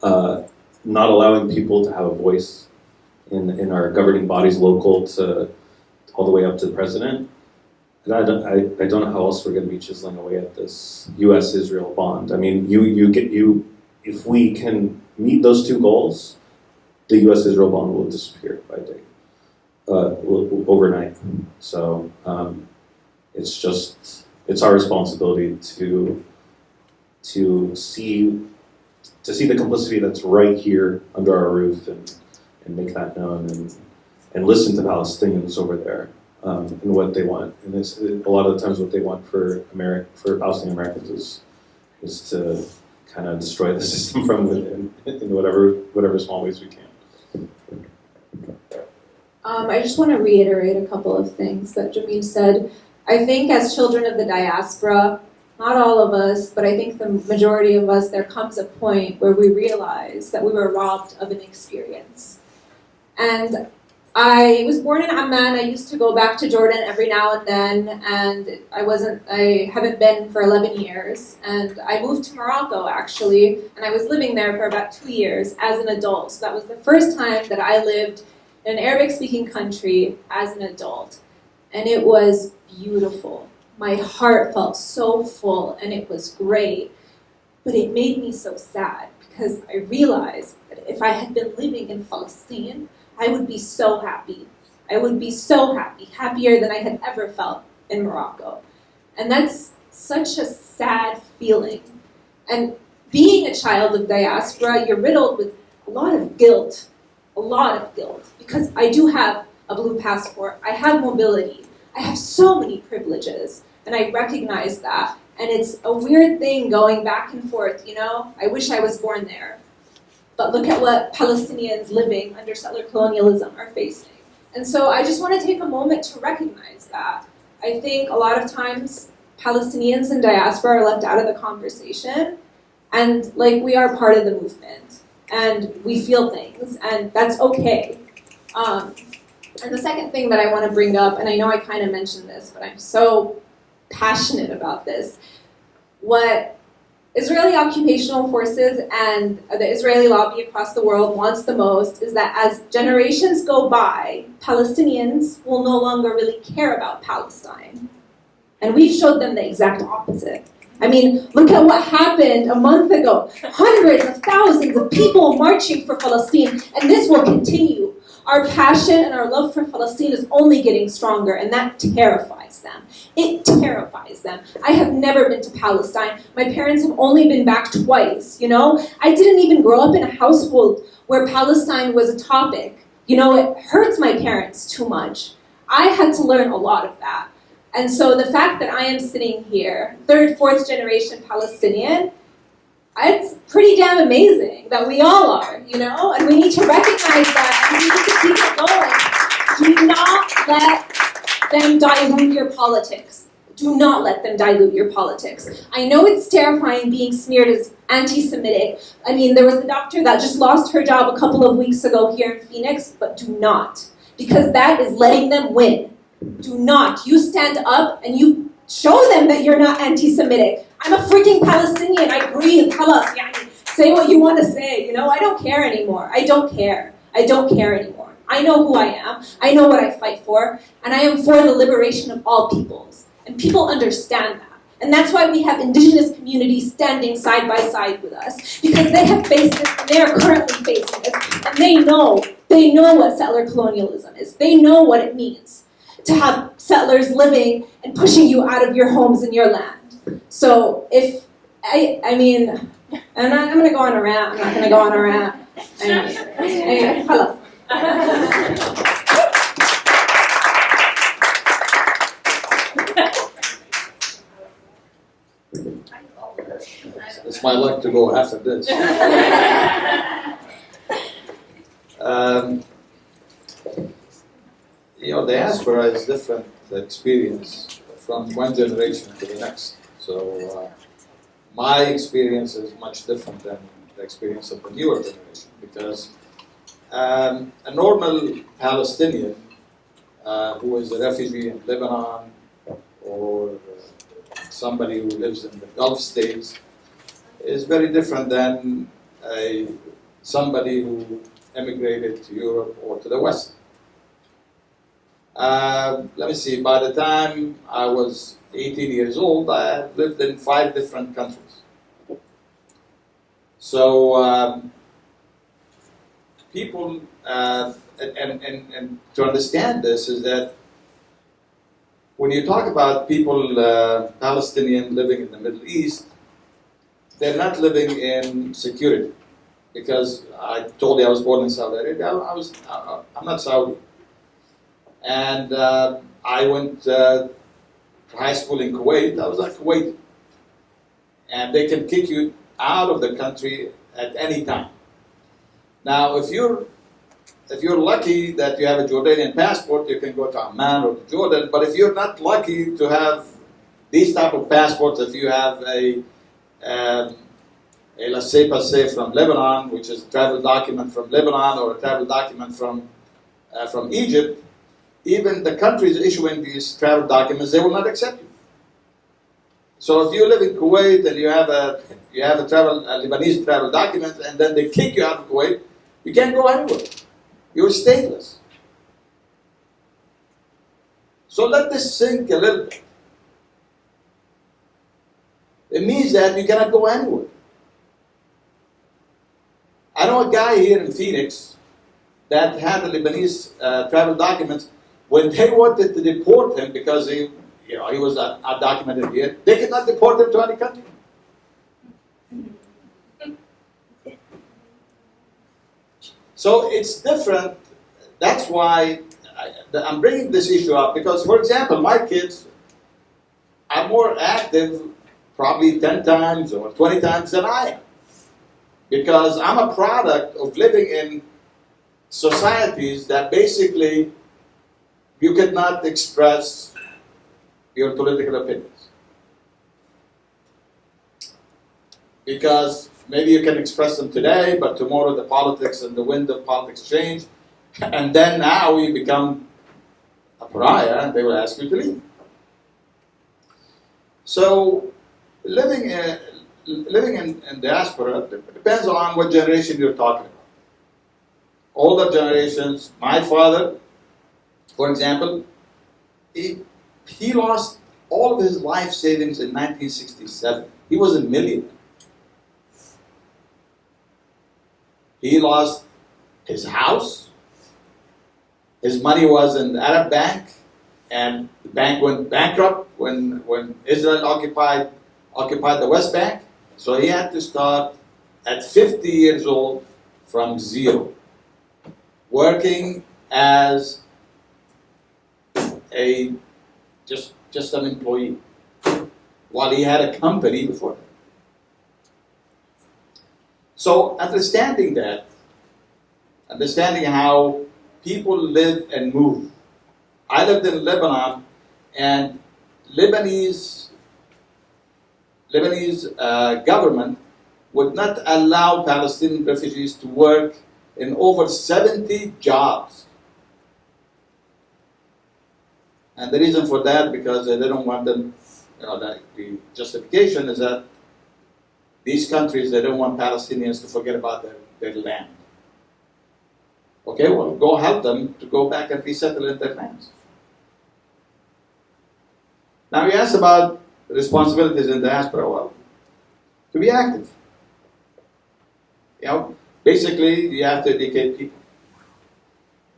not allowing people to have a voice in our governing bodies, local to all the way up to the president, and I don't know how else we're going to be chiseling away at this U.S.-Israel bond. I mean, if we can meet those two goals, the U.S.-Israel bond will disappear by day, overnight. So it's our responsibility to see the complicity that's right here under our roof and make that known and listen to Palestinians over there. And what they want, and a lot of the times what they want for Palestinian Americans is to kind of destroy the system from within in whatever small ways we can. I just want to reiterate a couple of things that Jamil said. I think as children of the diaspora, not all of us, but I think the majority of us, there comes a point where we realize that we were robbed of an experience. And I was born in Amman. I used to go back to Jordan every now and then, and I haven't been for 11 years. And I moved to Morocco, actually, and I was living there for about 2 years as an adult. So that was the first time that I lived in an Arabic-speaking country as an adult. And it was beautiful. My heart felt so full, and it was great. But it made me so sad, because I realized that if I had been living in Palestine, I would be so happy. I would be so happy, happier than I had ever felt in Morocco. And that's such a sad feeling. And being a child of diaspora, you're riddled with a lot of guilt, because I do have a blue passport. I have mobility. I have so many privileges, and I recognize that. And it's a weird thing going back and forth, you know? I wish I was born there. But look at what Palestinians living under settler colonialism are facing. And so I just want to take a moment to recognize that. I think a lot of times Palestinians and diaspora are left out of the conversation. And like, we are part of the movement. And we feel things, and that's okay. And the second thing that I want to bring up, and I know I kind of mentioned this, but I'm so passionate about this. What Israeli occupational forces and the Israeli lobby across the world wants the most is that as generations go by, Palestinians will no longer really care about Palestine. And we've showed them the exact opposite. I mean, look at what happened a month ago. Hundreds of thousands of people marching for Palestine, and this will continue. Our passion and our love for Palestine is only getting stronger, and that terrifies them. It terrifies them. I have never been to Palestine. My parents have only been back twice, you know? I didn't even grow up in a household where Palestine was a topic. You know, it hurts my parents too much. I had to learn a lot of that. And so the fact that I am sitting here, third, fourth generation Palestinian, it's pretty damn amazing that we all are, you know? And we need to recognize that, and we need to keep it going. Do not let them dilute your politics. Do not let them dilute your politics. I know it's terrifying being smeared as anti-Semitic. I mean, there was the doctor that just lost her job a couple of weeks ago here in Phoenix, but do not, because that is letting them win. Do not. You stand up and you show them that you're not anti-Semitic. I'm a freaking Palestinian. I breathe. Say what you want to say. You know, I don't care anymore. I don't care anymore. I know who I am. I know what I fight for. And I am for the liberation of all peoples. And people understand that. And that's why we have indigenous communities standing side by side with us. Because they have faced this, and they are currently facing this. And they know what settler colonialism is. They know what it means to have settlers living and pushing you out of your homes and your land. So I mean, I'm going to go on a rant. I'm not going to go on a rant. Anyway, hello. It's my luck to go after this. Diaspora is different experience from one generation to the next. So my experience is much different than the experience of the newer generation, because a normal Palestinian who is a refugee in Lebanon or somebody who lives in the Gulf states is very different than somebody who emigrated to Europe or to the West. Let me see, by the time I was 18 years old, I had lived in 5 different countries. So people, and to understand this is that when you talk about people, Palestinian living in the Middle East, they're not living in security. Because I told you I was born in Saudi Arabia, I'm not Saudi. And I went to high school in Kuwait. I was like Kuwait. And they can kick you out of the country at any time. Now, if you're lucky that you have a Jordanian passport, you can go to Amman or to Jordan. But if you're not lucky to have these type of passports, if you have a laissez-passer from Lebanon, which is a travel document from Lebanon, or a travel document from Egypt, even the countries issuing these travel documents, they will not accept you. So if you live in Kuwait and you have a Lebanese travel document, and then they kick you out of Kuwait, you can't go anywhere. You're stateless. So let this sink a little bit. It means that you cannot go anywhere. I know a guy here in Phoenix that had the Lebanese travel documents. When they wanted to deport him because he was undocumented here, they could not deport him to any country. So it's different. That's why I'm bringing this issue up, because, for example, my kids are more active probably 10 times or 20 times than I am. Because I'm a product of living in societies that basically you cannot express your political opinions. Because maybe you can express them today, but tomorrow the politics and the wind of politics change, and then now you become a pariah and they will ask you to leave. So living in diaspora depends on what generation you're talking about. Older generations, my father, for example, he lost all of his life savings in 1967. He was a millionaire. He lost his house. His money was in the Arab bank, and the bank went bankrupt when Israel occupied the West Bank. So he had to start at 50 years old from zero, working as just an employee, while he had a company before that. So understanding how people live and move. I lived in Lebanon, and Lebanese government would not allow Palestinian refugees to work in over 70 jobs. And the reason for that, because they don't want them, the justification is that these countries, they don't want Palestinians to forget about their land. Okay, well, go help them to go back and resettle in their lands. Now you asked about responsibilities in diaspora. Well, to be active. Basically you have to educate people.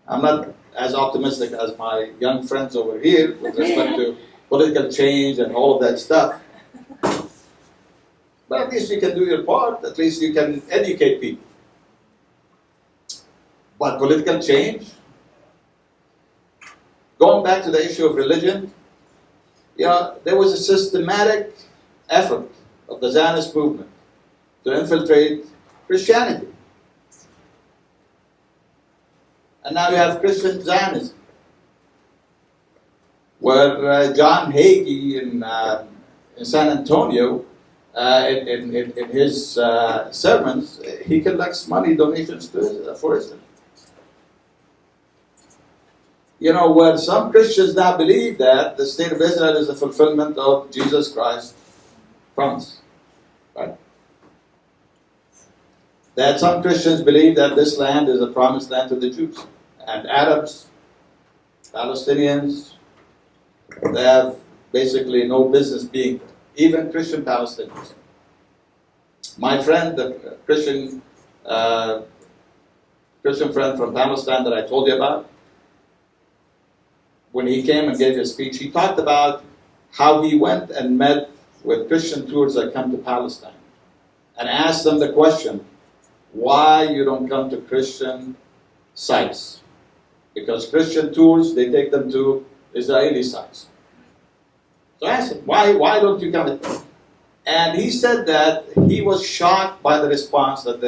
I'm not as optimistic as my young friends over here with respect to political change and all of that stuff. But at least you can do your part. At least you can educate people. But political change, going back to the issue of religion, there was a systematic effort of the Zionist movement to infiltrate Christianity. And now you have Christian Zionism, where John Hagee in San Antonio, in his sermons, he collects money donations for Israel. You know, where some Christians now believe that the state of Israel is a fulfillment of Jesus Christ's promise, right? That some Christians believe that this land is a promised land to the Jews. And Arabs, Palestinians, they have basically no business being there. Even Christian Palestinians. My friend, the Christian friend from Palestine that I told you about, when he came and gave his speech, he talked about how he went and met with Christian tours that come to Palestine and asked them the question, why you don't come to Christian sites? Because Christian tours, they take them to Israeli sites. So I asked him, why don't you come? And he said that he was shocked by the response that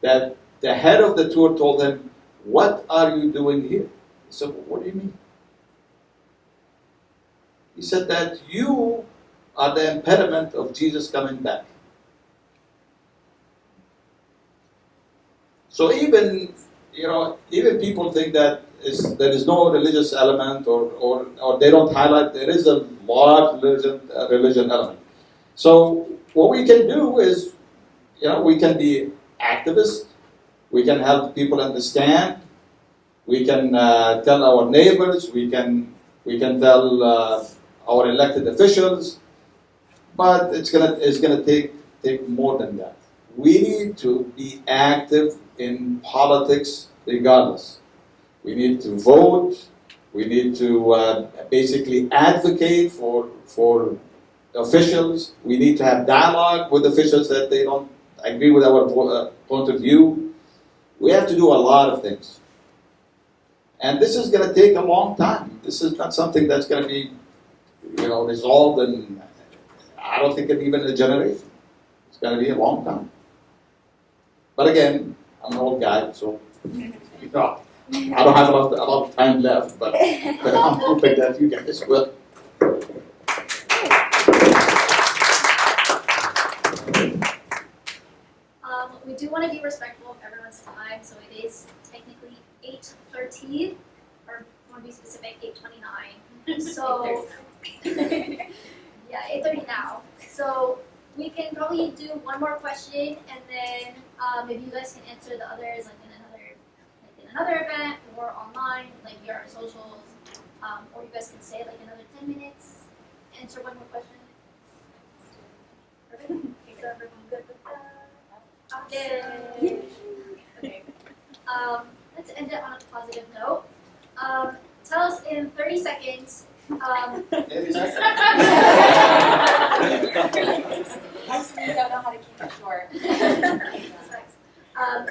the head of the tour told him, what are you doing here? He said, well, what do you mean? He said that you are the impediment of Jesus coming back. So even people think that there is no religious element or they don't highlight there is a large religion element. So what we can do is, we can be activists, we can help people understand, we can tell our neighbors, we can tell our elected officials, but it's gonna take more than that. We need to be active in politics regardless. We need to vote. We need to basically advocate for officials. We need to have dialogue with officials that they don't agree with our point of view. We have to do a lot of things. And this is going to take a long time. This is not something that's going to be, resolved in, I don't think, in even a generation. It's going to be a long time. But again, I'm an old guy, so I don't have a lot of time left, but I'm hoping that you guys will. We do want to be respectful of everyone's time, so it is technically 8:13, or want to be specific, 8:29. So, yeah, 8:30 now. So we can probably do one more question, and then maybe you guys can answer the others in another event or online, like via our socials, or you guys can stay like another 10 minutes, answer one more question. Perfect. Okay, so everyone good with that? Okay. Okay. Let's end it on a positive note. Tell us in 30 seconds. 30 seconds. We don't know how to keep it short.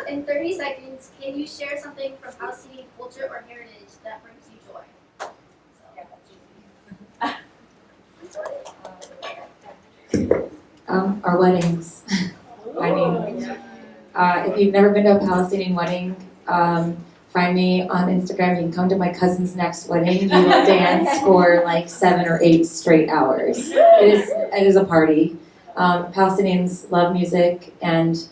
In 30 seconds, can you share something from Palestinian culture or heritage that brings you joy? Our weddings. I mean, if you've never been to a Palestinian wedding, find me on Instagram. You can come to my cousin's next wedding. You will dance for like 7 or 8 straight hours. It is a party. Palestinians love music, and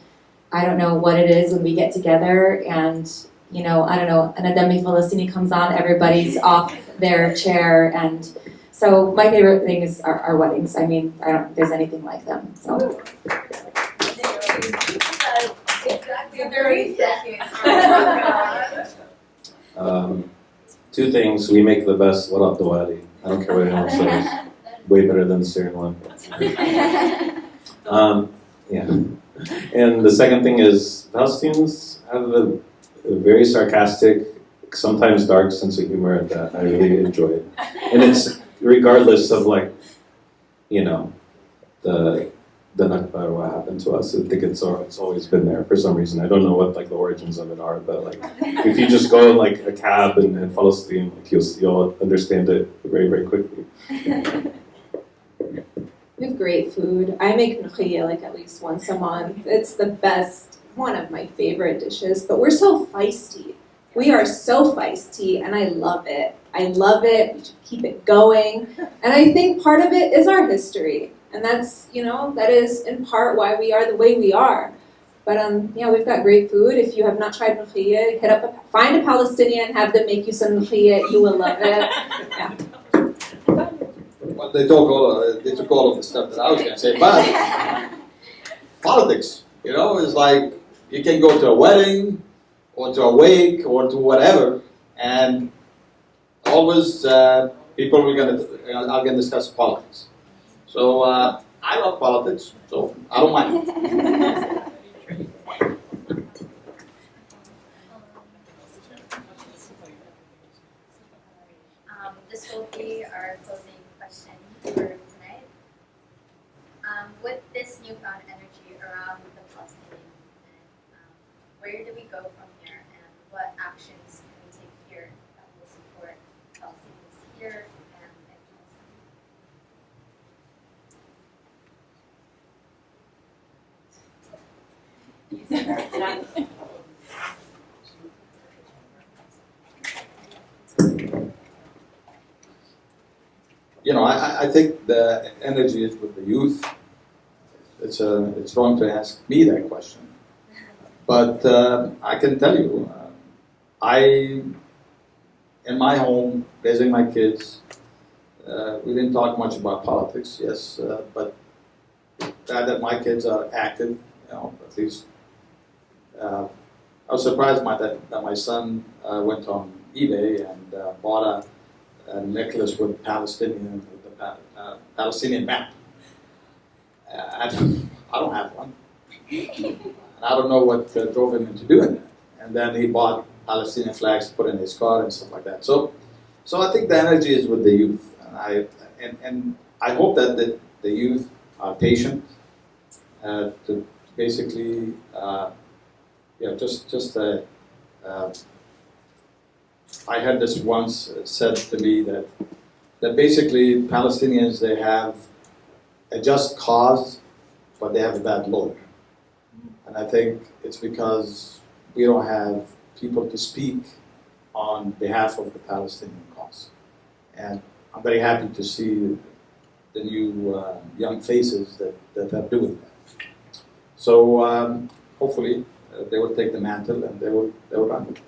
I don't know what it is when we get together and, I don't know, Anakbayan Phoenix comes on, everybody's off their chair, and so my favorite thing is our weddings. I mean, I don't think there's anything like them, so. Exactly 30 seconds. 2 things. We make the best What Diwali. I don't care what anyone says. Way better than the Syrian one. Yeah. And the second thing is Palestinians have a very sarcastic, sometimes dark sense of humor that I really enjoy. And it's regardless of the Nakba or what happened to us. I think it's always been there for some reason. I don't know what the origins of it are, but if you just go in a cab and Palestine, you'll understand it very, very quickly. We've with great food. I make nukhiyya like at least once a month. It's the best, one of my favorite dishes, but we're so feisty. We are so feisty, and I love it. I love it. We should keep it going. And I think part of it is our history. And that's, that is in part why we are the way we are. But yeah, we've got great food. If you have not tried nukhiyya, find a Palestinian, have them make you some nukhiyya. You will love it. Yeah. Well, they took all of the stuff that I was going to say, but politics, is like you can go to a wedding or to a wake or to whatever, and always people are going to discuss politics. So I love politics, so I don't mind. This will be our closing question for tonight. With this newfound energy around the Palestinian movement, where do we go from here, and what actions can we take here that will support Palestinians here and in Palestine? I think the energy is with the youth. It's wrong to ask me that question, but I can tell you, in my home, raising my kids, we didn't talk much about politics, yes, but that my kids are active, at least. I was surprised that my son went on eBay and bought a necklace with the Palestinian map. I don't have one. And I don't know what drove him into doing that. And then he bought Palestinian flags to put in his car and stuff like that. So I think the energy is with the youth, and I hope that the youth are patient to basically, I had this once said to me that basically Palestinians, they have a just cause, but they have a bad lawyer. And I think it's because we don't have people to speak on behalf of the Palestinian cause. And I'm very happy to see the new young faces that are doing that. So hopefully they will take the mantle and they will run it.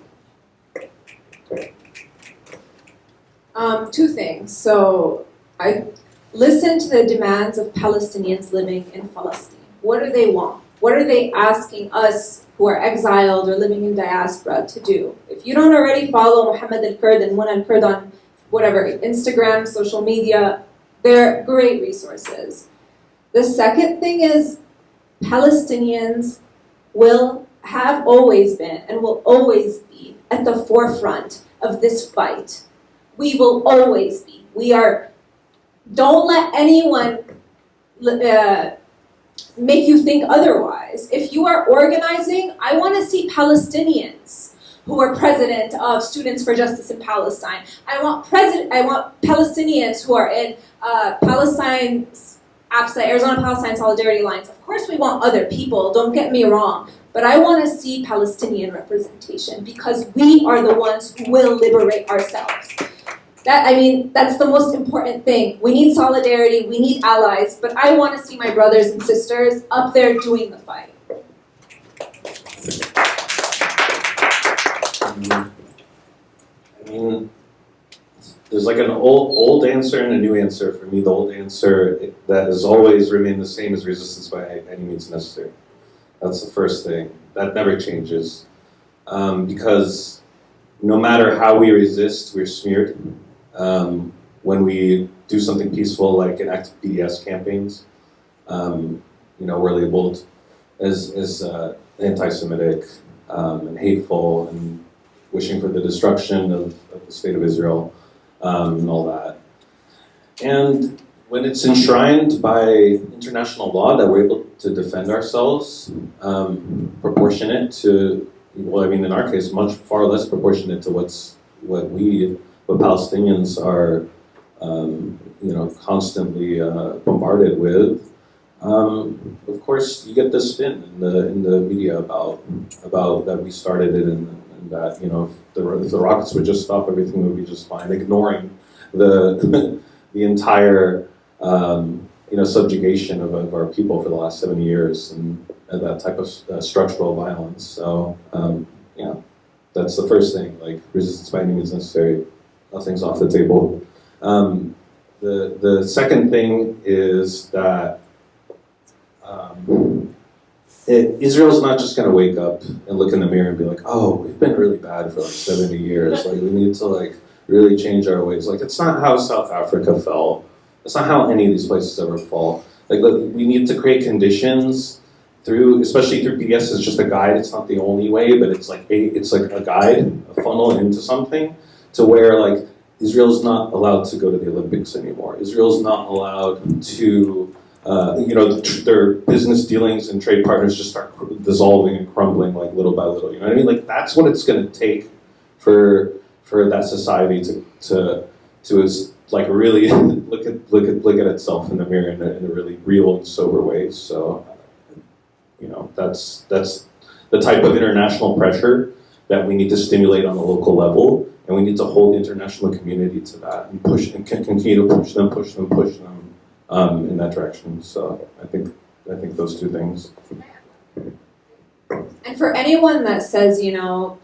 Two things. So I listened to the demands of Palestinians living in Palestine. What do they want? What are they asking us who are exiled or living in diaspora to do? If you don't already follow Mohammed al-Kurd and Muna al-Kurd on whatever, Instagram, social media, they're great resources. The second thing is Palestinians have always been and will always be at the forefront of this fight. We will always be. Don't let anyone make you think otherwise. If you are organizing, I want to see Palestinians who are president of Students for Justice in Palestine. I want Palestinians who are in Palestine's APSA, Arizona Palestine Solidarity Alliance. Of course we want other people, don't get me wrong, but I want to see Palestinian representation because we are the ones who will liberate ourselves. That's the most important thing. We need solidarity, we need allies, but I want to see my brothers and sisters up there doing the fight. There's like an old answer and a new answer. For me, the old answer that has always remained the same is resistance by any means necessary. That's the first thing. That never changes. Because no matter how we resist, we're smeared. When we do something peaceful, like enact BDS campaigns, we're labeled as anti-Semitic and hateful and wishing for the destruction of the state of Israel and all that. And when it's enshrined by international law that we're able to defend ourselves, proportionate to, in our case, much far less proportionate to what Palestinians are constantly bombarded with, of course, you get this spin in the media about that we started it and that if the rockets would just stop, everything would be just fine, ignoring the the entire subjugation of our people for the last 70 years and that type of structural violence. So that's the first thing. Like, resistance by any means necessary. Nothing's off the table. The second thing is that Israel's not just going to wake up and look in the mirror and be like, oh, we've been really bad for like 70 years. Like, we need to like really change our ways. Like, it's not how South Africa fell. It's not how any of these places ever fall. Like, we need to create conditions especially through PBS. It's just a guide. It's not the only way, but it's like a guide, a funnel into something to where like Israel's not allowed to go to the Olympics anymore. Israel's not allowed to, their business dealings and trade partners just start dissolving and crumbling like little by little. You know what I mean? Like, that's what it's going to take for that society to like really look at itself in the mirror in a really real and sober way. So, that's the type of international pressure that we need to stimulate on a local level, and we need to hold the international community to that and push and continue to push them in that direction. So I think those two things. And for anyone that says,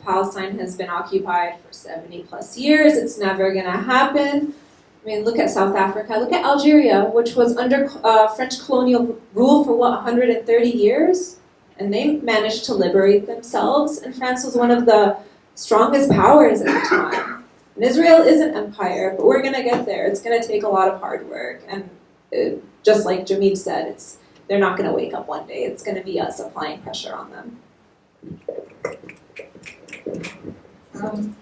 Palestine has been occupied for 70 plus years, it's never going to happen. I mean, look at South Africa, look at Algeria, which was under French colonial rule for 130 years? And they managed to liberate themselves, and France was one of the strongest powers at the time. And Israel is an empire, but we're going to get there. It's going to take a lot of hard work. And just like Jamid said, they're not going to wake up one day. It's going to be us applying pressure on them.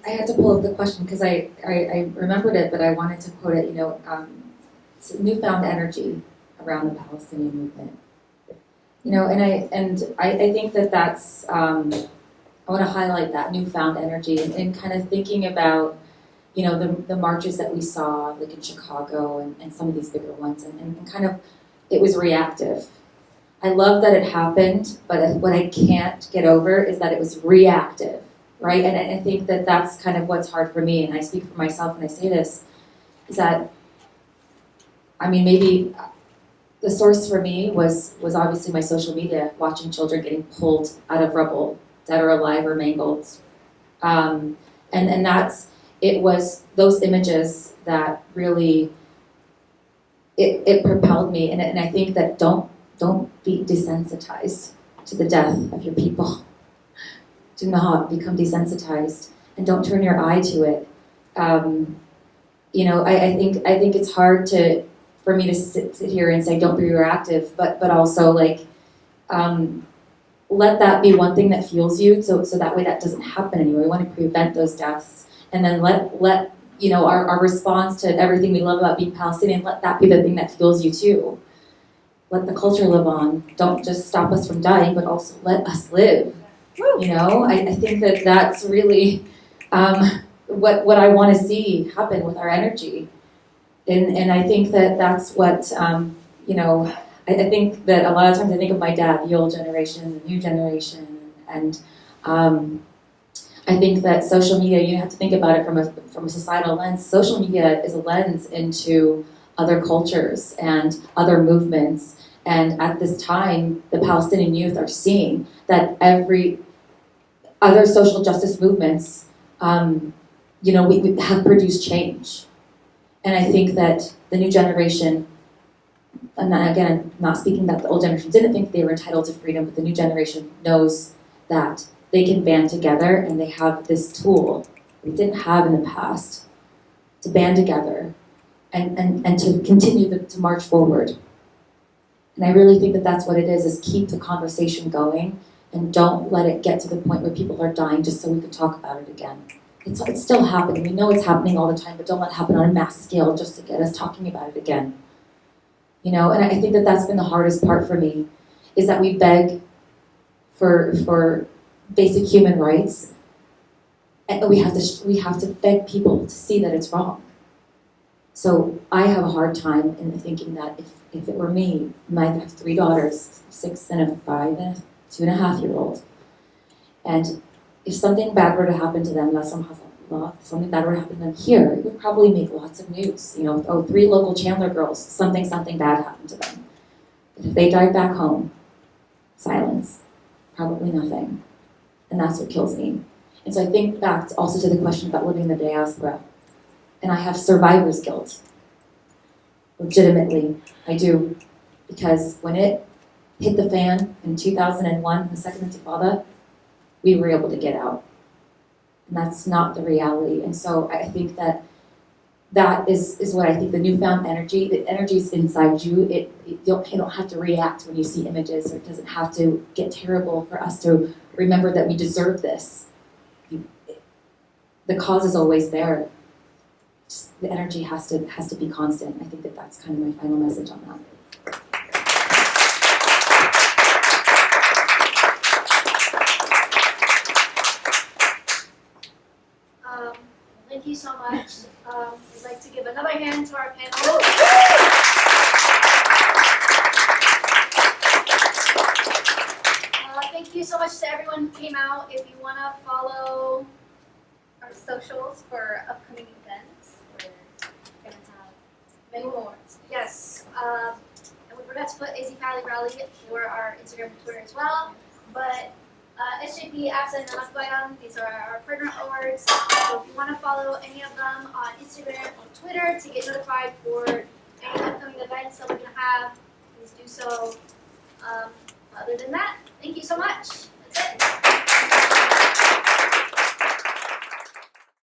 I had to pull up the question because I remembered it, but I wanted to quote it. It's newfound energy around the Palestinian movement. And I think that's I want to highlight that newfound energy and kind of thinking about the marches that we saw like in Chicago and some of these bigger ones and kind of it was reactive. I love that it happened, but what I can't get over is that it was reactive. Right, and I think that's kind of what's hard for me, and I speak for myself when I say this, is that, maybe the source for me was obviously my social media, watching children getting pulled out of rubble, dead or alive or mangled, and it was those images that really it propelled me, and I think that don't be desensitized to the death of your people. Do not become desensitized and don't turn your eye to it. I think it's hard for me to sit here and say don't be reactive, but also like let that be one thing that fuels you, so that way that doesn't happen anymore. We want to prevent those deaths, and then let our response to everything we love about being Palestinian, let that be the thing that fuels you too. Let the culture live on. Don't just stop us from dying, but also let us live. I think that's really what I want to see happen with our energy, and I think that's what I think that a lot of times I think of my dad, the old generation, the new generation, and I think that social media, you have to think about it from a societal lens. Social media is a lens into other cultures and other movements. And at this time, the Palestinian youth are seeing that every other social justice movements, we have produced change. And I think that the new generation, I'm not speaking that the old generation didn't think they were entitled to freedom, but the new generation knows that they can band together and they have this tool we didn't have in the past to band together and to continue to march forward. And I really think that that's what it is keep the conversation going and don't let it get to the point where people are dying just so we can talk about it again. It's still happening. We know it's happening all the time, but don't let it happen on a mass scale just to get us talking about it again. And I think that that's been the hardest part for me, is that we beg for basic human rights, and we have to beg people to see that it's wrong. So I have a hard time in thinking that if it were me, I have 3 daughters, 6 and a 5 and a 2.5-year-old, and if something bad were to happen to them, something bad were to happen to them here, it would probably make lots of news. 3 local Chandler girls, something bad happened to them. But if they died back home, silence, probably nothing. And that's what kills me. And so I think back also to the question about living in the diaspora. And I have survivor's guilt. Legitimately, I do. Because when it hit the fan in 2001, the second Intifada, we were able to get out. And that's not the reality. And so I think that is what I think the newfound energy, the energy is inside you. You don't have to react when you see images, or it doesn't have to get terrible for us to remember that we deserve this. The cause is always there. Just the energy has to be constant. I think that's kind of my final message on that. Thank you so much. I'd like to give another hand to our panel. Thank you so much to everyone who came out. If you want to follow Our socials for upcoming events, we're gonna have many more. yes, and we forgot to put AZ Cali Rally for our Instagram and Twitter as well. But SJP, AFSA, and Anakbayan, these are our partner awards. So if you want to follow any of them on Instagram or Twitter to get notified for any upcoming events that we're going to have, please do so. Other than that, thank you so much. That's it.